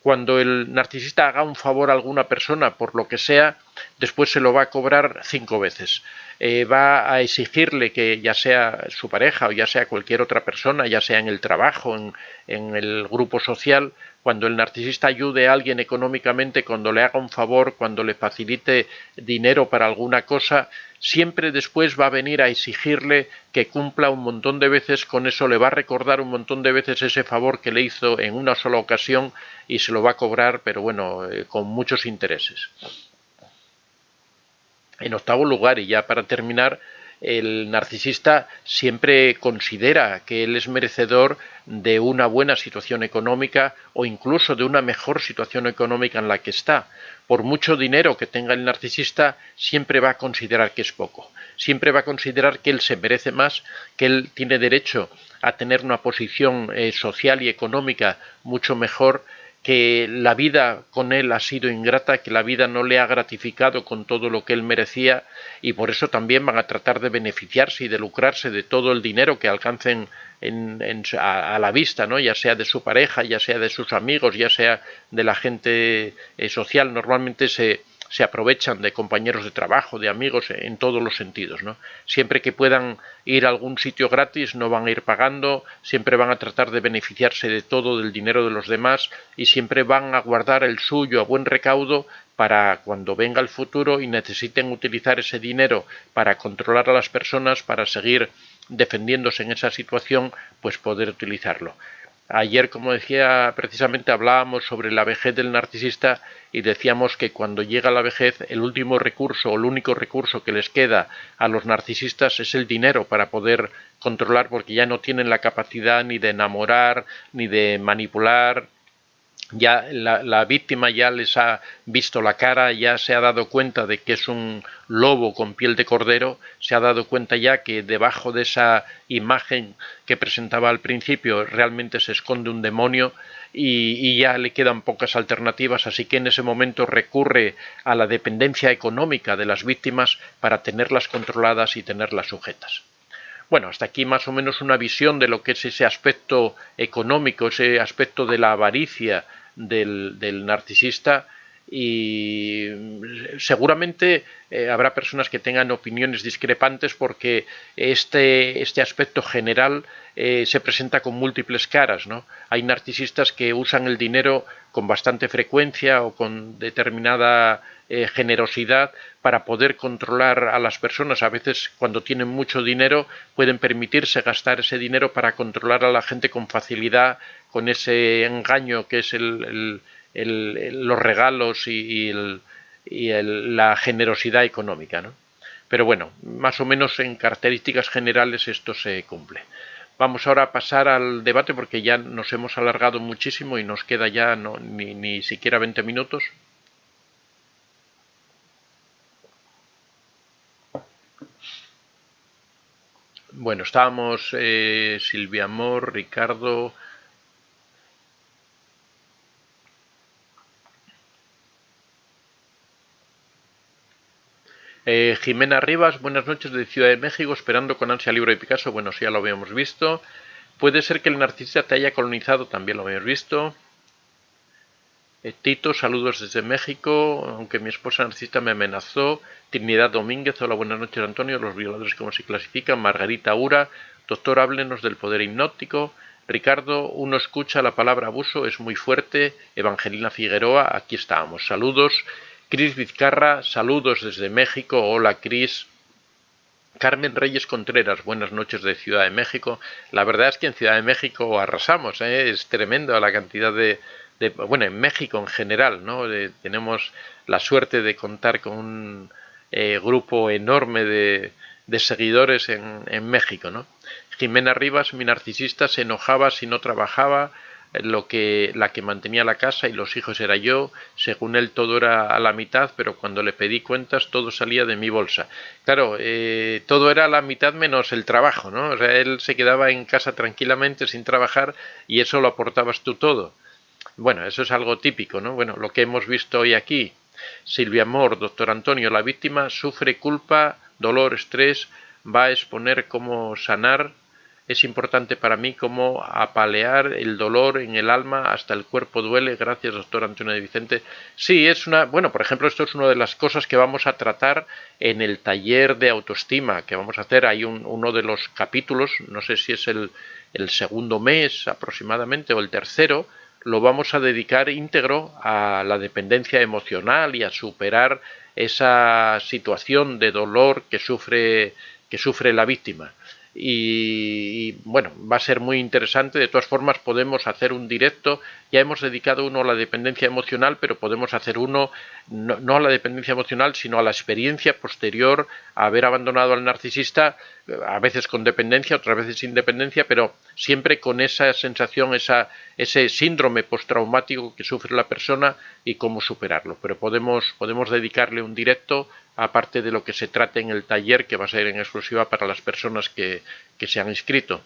Cuando el narcisista haga un favor a alguna persona, por lo que sea, después se lo va a cobrar 5 veces. Va a exigirle que ya sea su pareja o ya sea cualquier otra persona, ya sea en el trabajo, en el grupo social, cuando el narcisista ayude a alguien económicamente, cuando le haga un favor, cuando le facilite dinero para alguna cosa, siempre después va a venir a exigirle que cumpla un montón de veces, con eso le va a recordar un montón de veces ese favor que le hizo en una sola ocasión y se lo va a cobrar, pero bueno, con muchos intereses. En octavo lugar, y ya para terminar, el narcisista siempre considera que él es merecedor de una buena situación económica o incluso de una mejor situación económica en la que está. Por mucho dinero que tenga el narcisista, siempre va a considerar que es poco. Siempre va a considerar que él se merece más, que él tiene derecho a tener una posición social y económica mucho mejor, que la vida con él ha sido ingrata, que la vida no le ha gratificado con todo lo que él merecía, y por eso también van a tratar de beneficiarse y de lucrarse de todo el dinero que alcancen a la vista, ¿no? Ya sea de su pareja, ya sea de sus amigos, ya sea de la gente social. Normalmente se aprovechan de compañeros de trabajo, de amigos, en todos los sentidos, ¿no? Siempre que puedan ir a algún sitio gratis no van a ir pagando, siempre van a tratar de beneficiarse de todo del dinero de los demás y siempre van a guardar el suyo a buen recaudo para cuando venga el futuro y necesiten utilizar ese dinero para controlar a las personas, para seguir defendiéndose en esa situación, pues poder utilizarlo. Ayer, como decía, precisamente hablábamos sobre la vejez del narcisista y decíamos que cuando llega la vejez, el último recurso o el único recurso que les queda a los narcisistas es el dinero para poder controlar, porque ya no tienen la capacidad ni de enamorar, ni de manipular. Ya la víctima ya les ha visto la cara, ya se ha dado cuenta de que es un lobo con piel de cordero, se ha dado cuenta ya que debajo de esa imagen que presentaba al principio realmente se esconde un demonio y ya le quedan pocas alternativas, así que en ese momento recurre a la dependencia económica de las víctimas para tenerlas controladas y tenerlas sujetas. Bueno, hasta aquí más o menos una visión de lo que es ese aspecto económico, ese aspecto de la avaricia del narcisista, y seguramente habrá personas que tengan opiniones discrepantes porque este aspecto general se presenta con múltiples caras, ¿no? Hay narcisistas que usan el dinero con bastante frecuencia o con determinada generosidad para poder controlar a las personas. A veces, cuando tienen mucho dinero, pueden permitirse gastar ese dinero para controlar a la gente con facilidad, con ese engaño que es los regalos y la generosidad económica, ¿no? Pero bueno, más o menos en características generales esto se cumple. Vamos ahora a pasar al debate porque ya nos hemos alargado muchísimo y nos queda ya ni siquiera 20 minutos. Bueno, estábamos Silvia Amor, Ricardo. Jimena Rivas, buenas noches, de Ciudad de México, esperando con ansia el libro de Picasso. Bueno, sí, ya lo habíamos visto. Puede ser que el narcisista te haya colonizado, también lo habíamos visto. Tito, saludos desde México, aunque mi esposa narcisista me amenazó. Trinidad Domínguez, hola, buenas noches, Antonio. Los violadores, ¿cómo se clasifican? Margarita Ura, doctor, háblenos del poder hipnótico. Ricardo, uno escucha la palabra abuso, es muy fuerte. Evangelina Figueroa, aquí estamos. Saludos. Cris Vizcarra, saludos desde México. Hola, Cris. Carmen Reyes Contreras, buenas noches de Ciudad de México. La verdad es que en Ciudad de México arrasamos, es tremendo la cantidad bueno, en México en general, ¿no? Tenemos la suerte de contar con un grupo enorme de seguidores en México, ¿no? Jimena Rivas, mi narcisista, se enojaba si no trabajaba, la que mantenía la casa y los hijos era yo. Según él todo era a la mitad, pero cuando le pedí cuentas todo salía de mi bolsa. Claro, todo era a la mitad menos el trabajo, ¿no? O sea, él se quedaba en casa tranquilamente sin trabajar y eso lo aportabas tú todo. Bueno, eso es algo típico, ¿no? Bueno, lo que hemos visto hoy aquí. Silvia Amor, doctor Antonio, la víctima sufre culpa, dolor, estrés, va a exponer cómo sanar. Es importante para mí cómo apalear el dolor en el alma hasta el cuerpo duele. Gracias, doctor Antonio de Vicente. Sí, bueno, por ejemplo, esto es una de las cosas que vamos a tratar en el taller de autoestima que vamos a hacer. Hay uno de los capítulos, no sé si es el segundo mes aproximadamente o el tercero, lo vamos a dedicar íntegro a la dependencia emocional y a superar esa situación de dolor que sufre la víctima. Y bueno, va a ser muy interesante. De todas formas, podemos hacer un directo. Ya hemos dedicado uno a la dependencia emocional, pero podemos hacer uno no a la dependencia emocional, sino a la experiencia posterior a haber abandonado al narcisista, a veces con dependencia, otras veces sin dependencia, pero siempre con esa sensación, ese síndrome postraumático que sufre la persona y cómo superarlo. Pero podemos dedicarle un directo, aparte de lo que se trate en el taller, que va a ser en exclusiva para las personas que se han inscrito.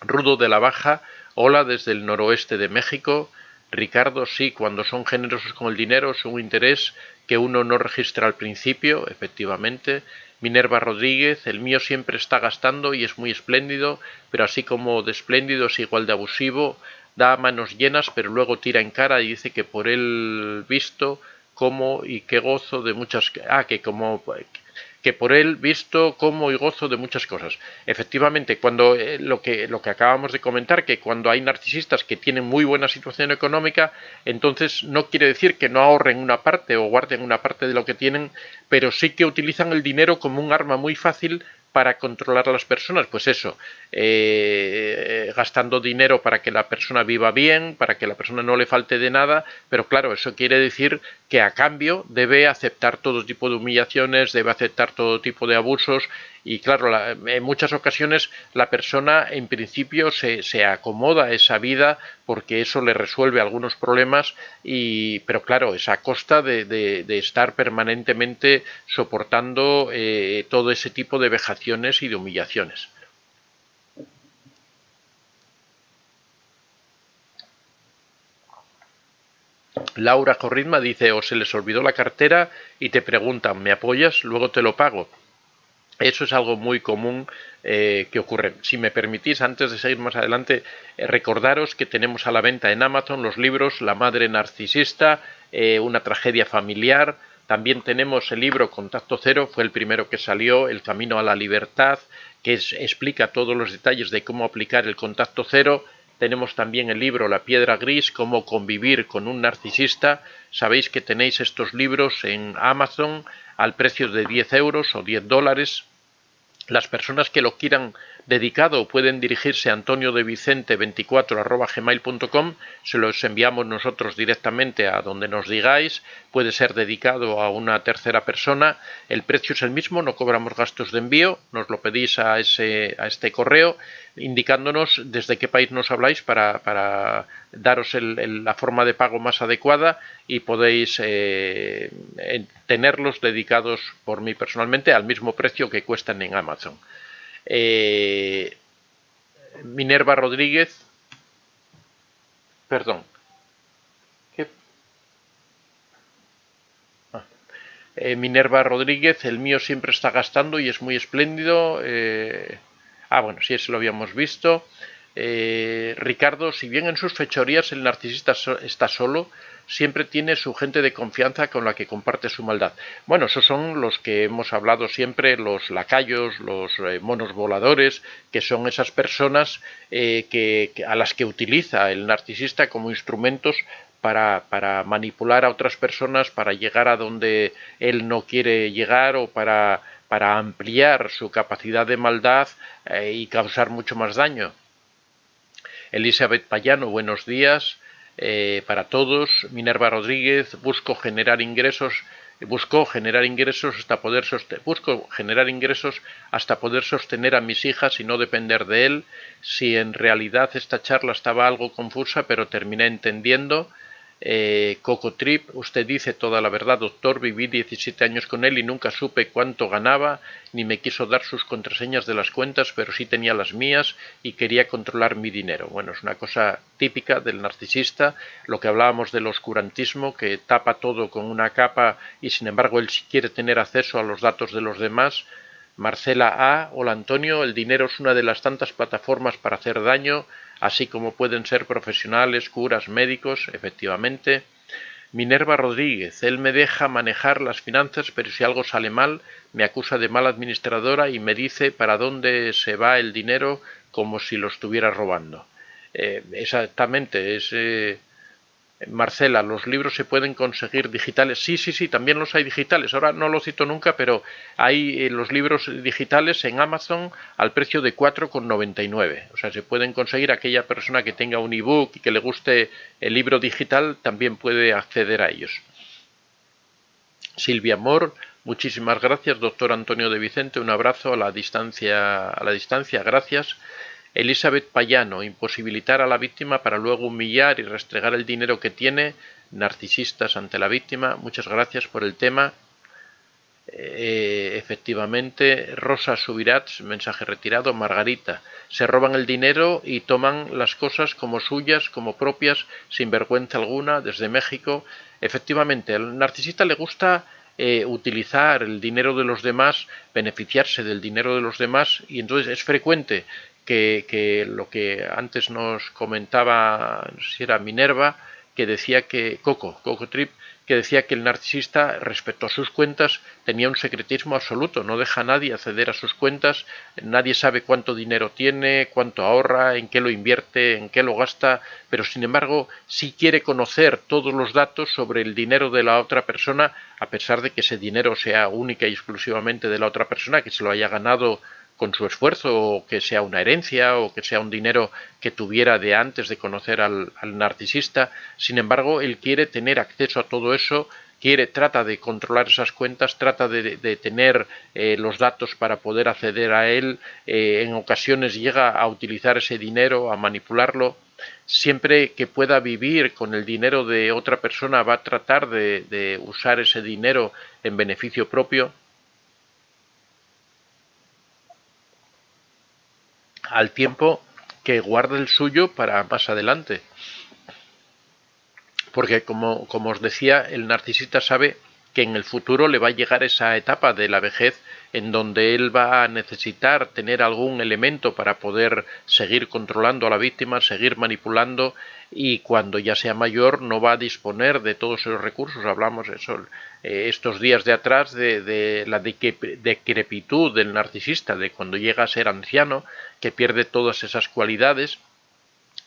Rudo de la Baja, hola desde el noroeste de México. Ricardo, sí, cuando son generosos con el dinero es un interés que uno no registra al principio, efectivamente. Minerva Rodríguez, el mío siempre está gastando y es muy espléndido, pero así como de espléndido es igual de abusivo, da manos llenas, pero luego tira en cara y dice que por él visto como y qué gozo de muchas... que por él visto como y gozo de muchas cosas. Efectivamente, cuando lo que acabamos de comentar, que cuando hay narcisistas que tienen muy buena situación económica, entonces no quiere decir que no ahorren una parte o guarden una parte de lo que tienen, pero sí que utilizan el dinero como un arma muy fácil para controlar a las personas, pues eso, gastando dinero para que la persona viva bien, para que la persona no le falte de nada, pero claro, eso quiere decir que a cambio debe aceptar todo tipo de humillaciones, debe aceptar todo tipo de abusos y claro, en muchas ocasiones la persona en principio se acomoda a esa vida porque eso le resuelve algunos problemas, pero claro, es a costa de estar permanentemente soportando todo ese tipo de vejaciones y de humillaciones. Laura Corridma dice, o se les olvidó la cartera y te preguntan, ¿me apoyas? Luego te lo pago. Eso es algo muy común que ocurre. Si me permitís, antes de seguir más adelante, recordaros que tenemos a la venta en Amazon los libros La madre narcisista, una tragedia familiar. También tenemos el libro Contacto Cero, fue el primero que salió, El camino a la libertad, que explica todos los detalles de cómo aplicar el contacto cero. Tenemos también el libro La piedra gris, cómo convivir con un narcisista. Sabéis que tenéis estos libros en Amazon al precio de 10 euros o 10 dólares. Las personas que lo quieran dedicado pueden dirigirse a antoniodevicente24@gmail.com, se los enviamos nosotros directamente a donde nos digáis, puede ser dedicado a una tercera persona, el precio es el mismo, no cobramos gastos de envío, nos lo pedís a este correo, indicándonos desde qué país nos habláis para daros la forma de pago más adecuada y podéis tenerlos dedicados por mí personalmente al mismo precio que cuestan en Amazon. Minerva Rodríguez, perdón, ¿qué? Minerva Rodríguez, el mío siempre está gastando y es muy espléndido. Bueno, sí, eso lo habíamos visto. Ricardo, si bien en sus fechorías el narcisista está solo, siempre tiene su gente de confianza con la que comparte su maldad. Bueno, esos son los que hemos hablado siempre, los lacayos, los monos voladores, que son esas personas a las que utiliza el narcisista como instrumentos para manipular a otras personas, para llegar a donde él no quiere llegar o para ampliar su capacidad de maldad y causar mucho más daño. Elizabeth Payano, buenos días para todos. Minerva Rodríguez, busco generar ingresos hasta poder sostener a mis hijas y no depender de él. Si en realidad esta charla estaba algo confusa, pero terminé entendiendo. Coco Trip, usted dice toda la verdad, doctor, viví 17 años con él y nunca supe cuánto ganaba, ni me quiso dar sus contraseñas de las cuentas, pero sí tenía las mías y quería controlar mi dinero. Bueno, es una cosa típica del narcisista, lo que hablábamos del oscurantismo, que tapa todo con una capa y sin embargo él sí quiere tener acceso a los datos de los demás. Marcela A. Hola Antonio, el dinero es una de las tantas plataformas para hacer daño, así como pueden ser profesionales, curas, médicos, efectivamente. Minerva Rodríguez, él me deja manejar las finanzas, pero si algo sale mal, me acusa de mala administradora y me dice para dónde se va el dinero como si lo estuviera robando. Exactamente, es... Marcela, ¿los libros se pueden conseguir digitales? Sí, también los hay digitales. Ahora no lo cito nunca, pero hay los libros digitales en Amazon al precio de 4,99. O sea, se pueden conseguir. Aquella persona que tenga un ebook y que le guste el libro digital también puede acceder a ellos. Silvia Amor, muchísimas gracias. Doctor Antonio de Vicente, un abrazo a la distancia, gracias. Elizabeth Payano, imposibilitar a la víctima para luego humillar y restregar el dinero que tiene, narcisistas ante la víctima. Muchas gracias por el tema. Efectivamente, Rosa Subirats, mensaje retirado, Margarita. Se roban el dinero y toman las cosas como suyas, como propias, sin vergüenza alguna, desde México. Efectivamente, al narcisista le gusta utilizar el dinero de los demás, beneficiarse del dinero de los demás, y entonces es frecuente que lo que antes nos comentaba, si era Minerva, que decía que Coco Trip, que decía que el narcisista respecto a sus cuentas tenía un secretismo absoluto, no deja a nadie acceder a sus cuentas, nadie sabe cuánto dinero tiene, cuánto ahorra, en qué lo invierte, en qué lo gasta, pero sin embargo sí quiere conocer todos los datos sobre el dinero de la otra persona, a pesar de que ese dinero sea única y exclusivamente de la otra persona, que se lo haya ganado con su esfuerzo, o que sea una herencia, o que sea un dinero que tuviera de antes de conocer al narcisista. Sin embargo, él quiere tener acceso a todo eso, trata de controlar esas cuentas, trata de tener los datos para poder acceder a él, en ocasiones llega a utilizar ese dinero, a manipularlo. Siempre que pueda vivir con el dinero de otra persona va a tratar de usar ese dinero en beneficio propio, al tiempo que guarda el suyo para más adelante. Porque como os decía, el narcisista sabe que en el futuro le va a llegar esa etapa de la vejez en donde él va a necesitar tener algún elemento para poder seguir controlando a la víctima, seguir manipulando, y cuando ya sea mayor no va a disponer de todos esos recursos. Hablamos eso estos días de atrás de la decrepitud del narcisista, de cuando llega a ser anciano, que pierde todas esas cualidades,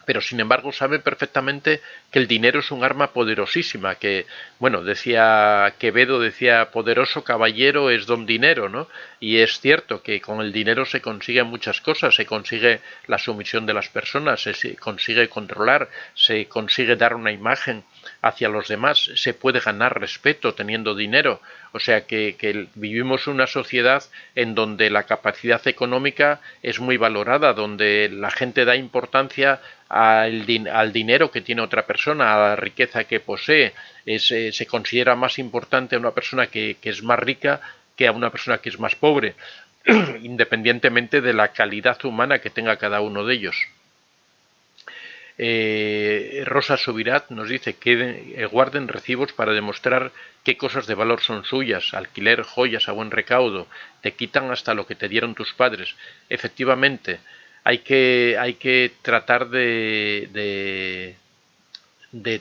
pero sin embargo sabe perfectamente que el dinero es un arma poderosísima, que, bueno, decía Quevedo, decía, poderoso caballero es don dinero, ¿no? Y es cierto que con el dinero se consiguen muchas cosas, se consigue la sumisión de las personas, se consigue controlar, se consigue dar una imagen hacia los demás, se puede ganar respeto teniendo dinero. O sea que vivimos una sociedad en donde la capacidad económica es muy valorada, donde la gente da importancia al dinero que tiene otra persona, a la riqueza que posee. Se considera más importante a una persona que es más rica que a una persona que es más pobre, independientemente de la calidad humana que tenga cada uno de ellos. Rosa Subirat nos dice que guarden recibos para demostrar qué cosas de valor son suyas, alquiler, joyas a buen recaudo, te quitan hasta lo que te dieron tus padres. Efectivamente, hay que tratar de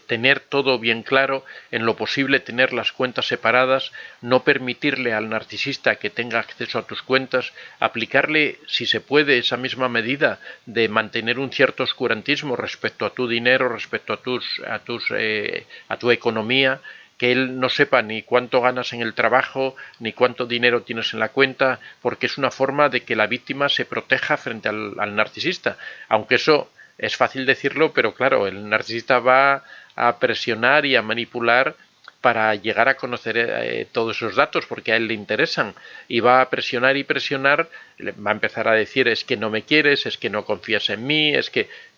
tener todo bien claro, en lo posible tener las cuentas separadas, no permitirle al narcisista que tenga acceso a tus cuentas, aplicarle, si se puede, esa misma medida de mantener un cierto oscurantismo respecto a tu dinero, respecto a tu economía, que él no sepa ni cuánto ganas en el trabajo, ni cuánto dinero tienes en la cuenta, porque es una forma de que la víctima se proteja frente al narcisista, aunque eso es fácil decirlo, pero claro, el narcisista va a presionar y a manipular para llegar a conocer todos esos datos, porque a él le interesan, y va a presionar y presionar, va a empezar a decir es que no me quieres, es que no confías en mí,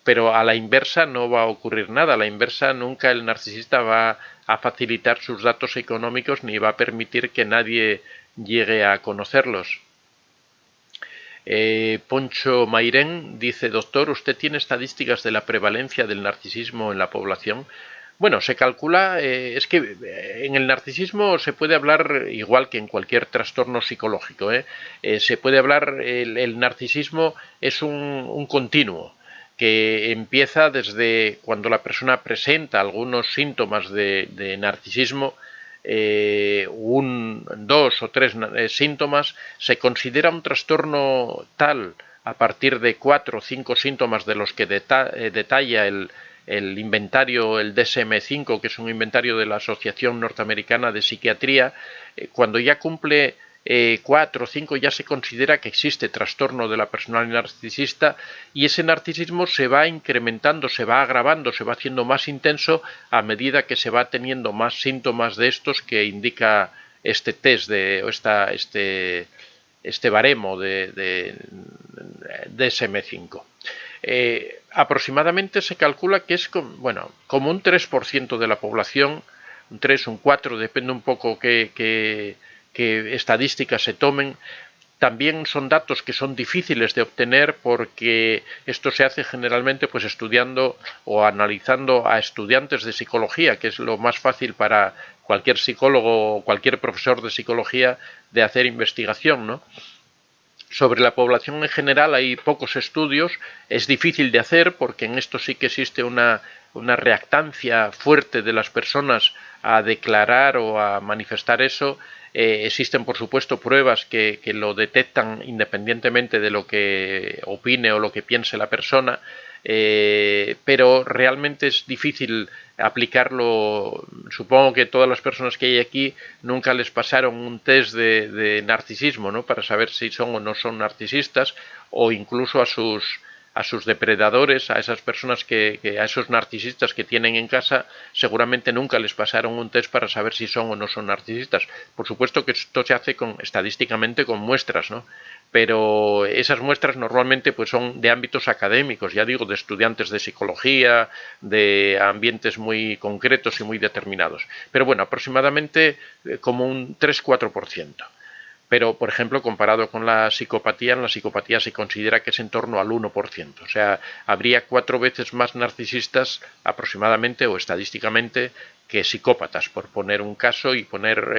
pero a la inversa no va a ocurrir nada, a la inversa nunca el narcisista va a facilitar sus datos económicos ni va a permitir que nadie llegue a conocerlos. Poncho Mairén dice, doctor, ¿usted tiene estadísticas de la prevalencia del narcisismo en la población? Bueno, se calcula, es que en el narcisismo se puede hablar igual que en cualquier trastorno psicológico, se puede hablar, el narcisismo es un continuo que empieza desde cuando la persona presenta algunos síntomas de narcisismo, dos o tres síntomas, se considera un trastorno tal a partir de 4 o 5 síntomas de los que detalla el inventario, el DSM-5, que es un inventario de la Asociación Norteamericana de Psiquiatría. Cuando ya cumple 4 o 5 ya se considera que existe trastorno de la personalidad narcisista, y ese narcisismo se va incrementando, se va agravando, se va haciendo más intenso a medida que se va teniendo más síntomas de estos que indica este test este baremo de DSM-5. Aproximadamente se calcula que es como un 3% de la población, un 3, un 4, depende un poco qué que estadísticas se tomen. También son datos que son difíciles de obtener porque esto se hace generalmente pues estudiando o analizando a estudiantes de psicología, que es lo más fácil para cualquier psicólogo o cualquier profesor de psicología de hacer investigación, ¿no? Sobre la población en general hay pocos estudios, es difícil de hacer porque en esto sí que existe una reactancia fuerte de las personas a declarar o a manifestar eso. Existen, por supuesto, pruebas que lo detectan independientemente de lo que opine o lo que piense la persona, pero realmente es difícil aplicarlo. Supongo que todas las personas que hay aquí nunca les pasaron un test de narcisismo, ¿no? Para saber si son o no son narcisistas, o incluso a sus depredadores, a esas personas a esos narcisistas que tienen en casa, seguramente nunca les pasaron un test para saber si son o no son narcisistas. Por supuesto que esto se hace estadísticamente con muestras, ¿no? Pero esas muestras normalmente pues son de ámbitos académicos, ya digo, de estudiantes de psicología, de ambientes muy concretos y muy determinados. Pero bueno, aproximadamente como un 3-4%. Pero, por ejemplo, comparado con la psicopatía, en la psicopatía se considera que es en torno al 1%. O sea, habría 4 veces más narcisistas aproximadamente o estadísticamente que psicópatas, por poner un caso y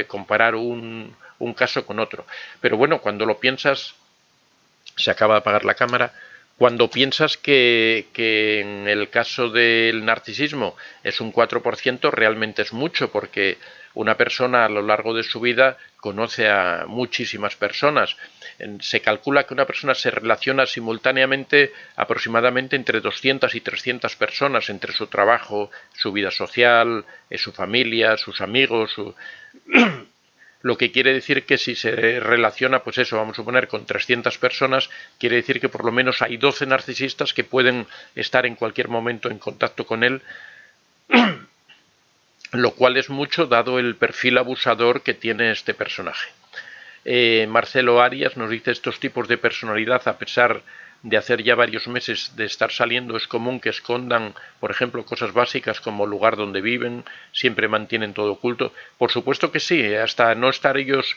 comparar un caso con otro. Pero bueno, cuando lo piensas, se acaba de apagar la cámara. Cuando piensas que en el caso del narcisismo es un 4%, realmente es mucho, porque una persona a lo largo de su vida conoce a muchísimas personas. Se calcula que una persona se relaciona simultáneamente aproximadamente entre 200 y 300 personas, entre su trabajo, su vida social, su familia, sus amigos, lo que quiere decir que si se relaciona, pues eso, vamos a suponer, con 300 personas, quiere decir que por lo menos hay 12 narcisistas que pueden estar en cualquier momento en contacto con él, lo cual es mucho dado el perfil abusador que tiene este personaje. Marcelo Arias nos dice: estos tipos de personalidad, a pesar de hacer ya varios meses de estar saliendo, es común que escondan, por ejemplo, cosas básicas como el lugar donde viven, siempre mantienen todo oculto. Por supuesto que sí, hasta no estar ellos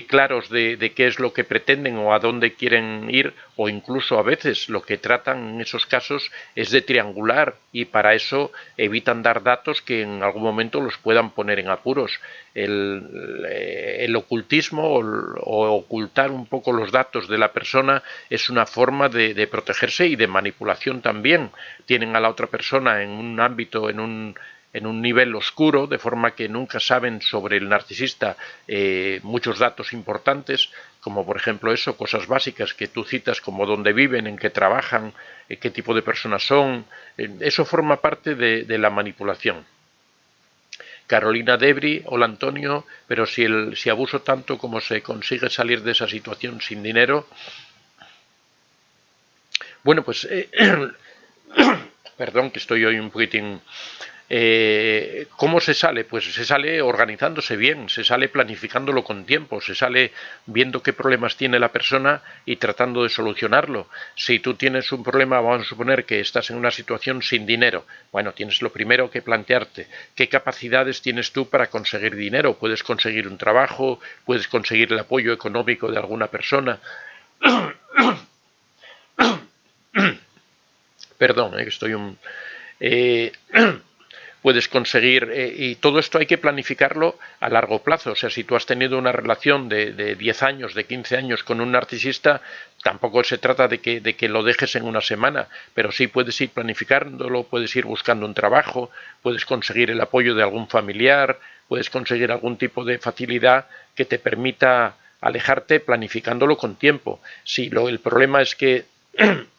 claros de qué es lo que pretenden o a dónde quieren ir, o incluso a veces lo que tratan en esos casos es de triangular, y para eso evitan dar datos que en algún momento los puedan poner en apuros. El ocultismo o ocultar un poco los datos de la persona es una forma de protegerse y de manipulación también. Tienen a la otra persona en un ámbito, en un nivel oscuro, de forma que nunca saben sobre el narcisista muchos datos importantes, como por ejemplo eso, cosas básicas que tú citas, como dónde viven, en qué trabajan, qué tipo de personas son. Eso forma parte de la manipulación. Carolina Debri: hola Antonio, pero si abuso tanto, ¿cómo se consigue salir de esa situación sin dinero? Bueno, pues perdón, que estoy hoy un poquitín... ¿Cómo se sale? Pues se sale organizándose bien, se sale planificándolo con tiempo, se sale viendo qué problemas tiene la persona y tratando de solucionarlo. Si tú tienes un problema, vamos a suponer que estás en una situación sin dinero, bueno, tienes lo primero que plantearte: ¿qué capacidades tienes tú para conseguir dinero? ¿Puedes conseguir un trabajo? ¿Puedes conseguir el apoyo económico de alguna persona? Perdón, estoy puedes conseguir, y todo esto hay que planificarlo a largo plazo. O sea, si tú has tenido una relación de 10 años, de 15 años con un narcisista, tampoco se trata de que lo dejes en una semana, pero sí puedes ir planificándolo, puedes ir buscando un trabajo, puedes conseguir el apoyo de algún familiar, puedes conseguir algún tipo de facilidad que te permita alejarte planificándolo con tiempo. Si el problema es que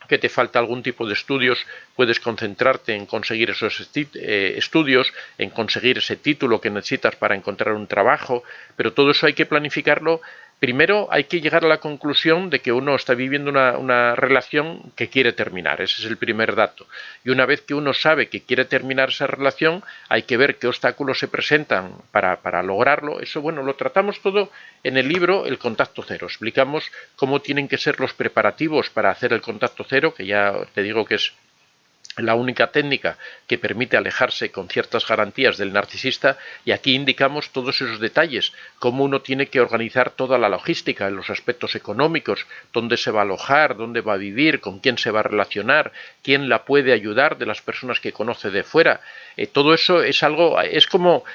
te falta algún tipo de estudios, puedes concentrarte en conseguir esos estudios, en conseguir ese título que necesitas para encontrar un trabajo, pero todo eso hay que planificarlo. Primero hay que llegar a la conclusión de que uno está viviendo una relación que quiere terminar. Ese es el primer dato. Y una vez que uno sabe que quiere terminar esa relación, hay que ver qué obstáculos se presentan para lograrlo. Eso, bueno, lo tratamos todo en el libro El Contacto Cero. Explicamos cómo tienen que ser los preparativos para hacer el contacto cero, que ya te digo que es la única técnica que permite alejarse con ciertas garantías del narcisista, y aquí indicamos todos esos detalles, cómo uno tiene que organizar toda la logística en los aspectos económicos, dónde se va a alojar, dónde va a vivir, con quién se va a relacionar, quién la puede ayudar de las personas que conoce de fuera. Todo eso es algo, es como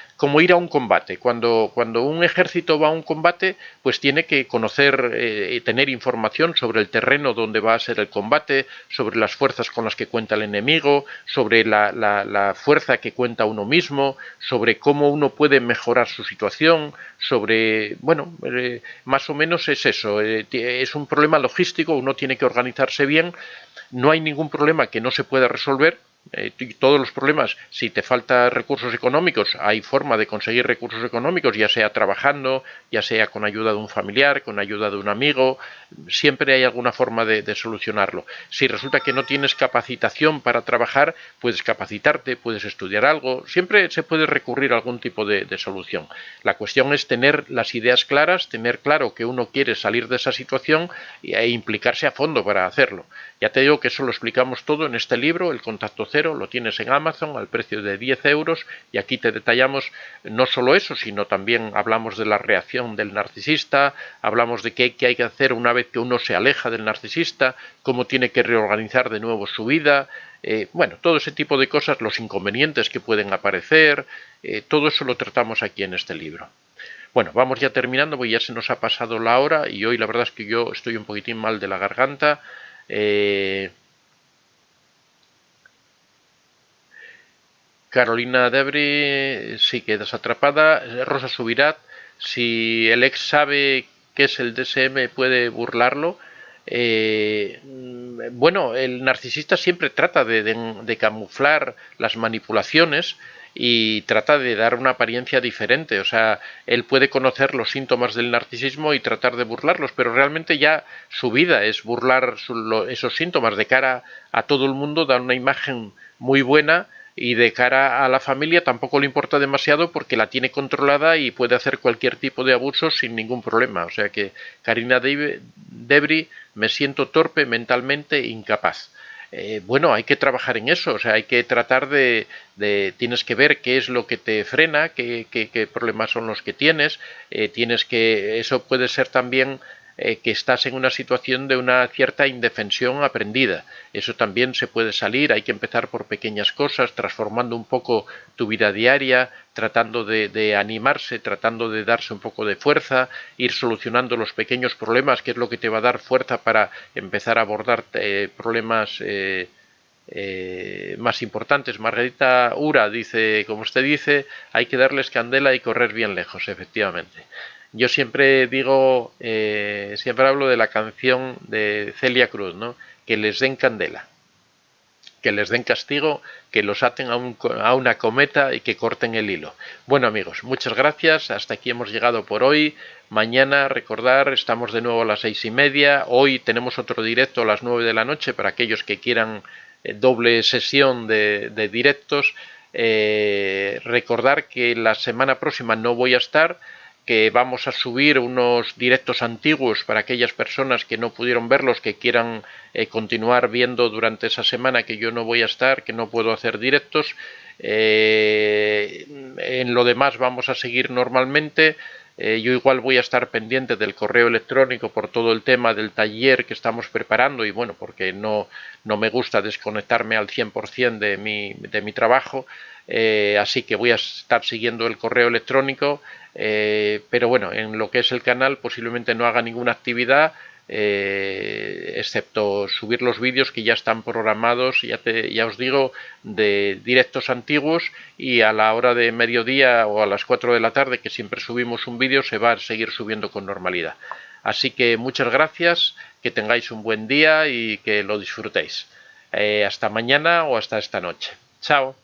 ir a un combate. Cuando un ejército va a un combate, pues tiene que conocer, tener información sobre el terreno donde va a ser el combate, sobre las fuerzas con las que cuenta el enemigo, sobre la fuerza que cuenta uno mismo, sobre cómo uno puede mejorar su situación, sobre, bueno, más o menos es eso. Es un problema logístico, uno tiene que organizarse bien. No hay ningún problema que no se pueda resolver. Todos los problemas, si te falta recursos económicos, hay forma de conseguir recursos económicos, ya sea trabajando, ya sea con ayuda de un familiar, con ayuda de un amigo, siempre hay alguna forma de solucionarlo. Si resulta que no tienes capacitación para trabajar, puedes capacitarte, puedes estudiar algo, siempre se puede recurrir a algún tipo de solución. La cuestión es tener las ideas claras, tener claro que uno quiere salir de esa situación e implicarse a fondo para hacerlo. Ya te digo que eso lo explicamos todo en este libro, El Contacto Cero, lo tienes en Amazon al precio de 10 euros, y aquí te detallamos no solo eso, sino también hablamos de la reacción del narcisista, hablamos de qué hay que hacer una vez que uno se aleja del narcisista, cómo tiene que reorganizar de nuevo su vida, bueno, todo ese tipo de cosas, los inconvenientes que pueden aparecer, todo eso lo tratamos aquí en este libro. Bueno, vamos ya terminando porque ya se nos ha pasado la hora y hoy la verdad es que yo estoy un poquitín mal de la garganta. Carolina Debri, si quedas atrapada. Rosa Subirat, si el ex sabe qué es el DSM, puede burlarlo. Bueno, el narcisista siempre trata de camuflar las manipulaciones y trata de dar una apariencia diferente. O sea, él puede conocer los síntomas del narcisismo y tratar de burlarlos, pero realmente ya su vida es burlar esos síntomas de cara a todo el mundo, da una imagen muy buena, y de cara a la familia tampoco le importa demasiado porque la tiene controlada y puede hacer cualquier tipo de abuso sin ningún problema. O sea que, Carolina Debri, me siento torpe, mentalmente incapaz. Bueno, hay que trabajar en eso, o sea, hay que tratar tienes que ver qué es lo que te frena, qué problemas son los que tienes, eso puede ser también que estás en una situación de una cierta indefensión aprendida. Eso también se puede salir, hay que empezar por pequeñas cosas, transformando un poco tu vida diaria, tratando de animarse, tratando de darse un poco de fuerza, ir solucionando los pequeños problemas, que es lo que te va a dar fuerza para empezar a abordar problemas más importantes. Margarita Ura dice, como usted dice, hay que darles candela y correr bien lejos, efectivamente. Yo siempre digo, siempre hablo de la canción de Celia Cruz, ¿no? Que les den candela, que les den castigo, que los aten a una cometa y que corten el hilo. Bueno, amigos, muchas gracias, hasta aquí hemos llegado por hoy. Mañana, recordar, estamos de nuevo a las 6:30, hoy tenemos otro directo a las 9 de la noche para aquellos que quieran doble sesión de directos. Recordar que la semana próxima no voy a estar, que vamos a subir unos directos antiguos para aquellas personas que no pudieron verlos, que quieran continuar viendo durante esa semana que yo no voy a estar, que no puedo hacer directos. En lo demás vamos a seguir normalmente. Yo igual voy a estar pendiente del correo electrónico por todo el tema del taller que estamos preparando y bueno, porque no me gusta desconectarme al 100% de mi trabajo, así que voy a estar siguiendo el correo electrónico, pero bueno, en lo que es el canal posiblemente no haga ninguna actividad, excepto subir los vídeos que ya están programados, ya os digo, de directos antiguos, y a la hora de mediodía o a las 4 de la tarde, que siempre subimos un vídeo, se va a seguir subiendo con normalidad. Así que muchas gracias, que tengáis un buen día y que lo disfrutéis. Hasta mañana o hasta esta noche. Chao.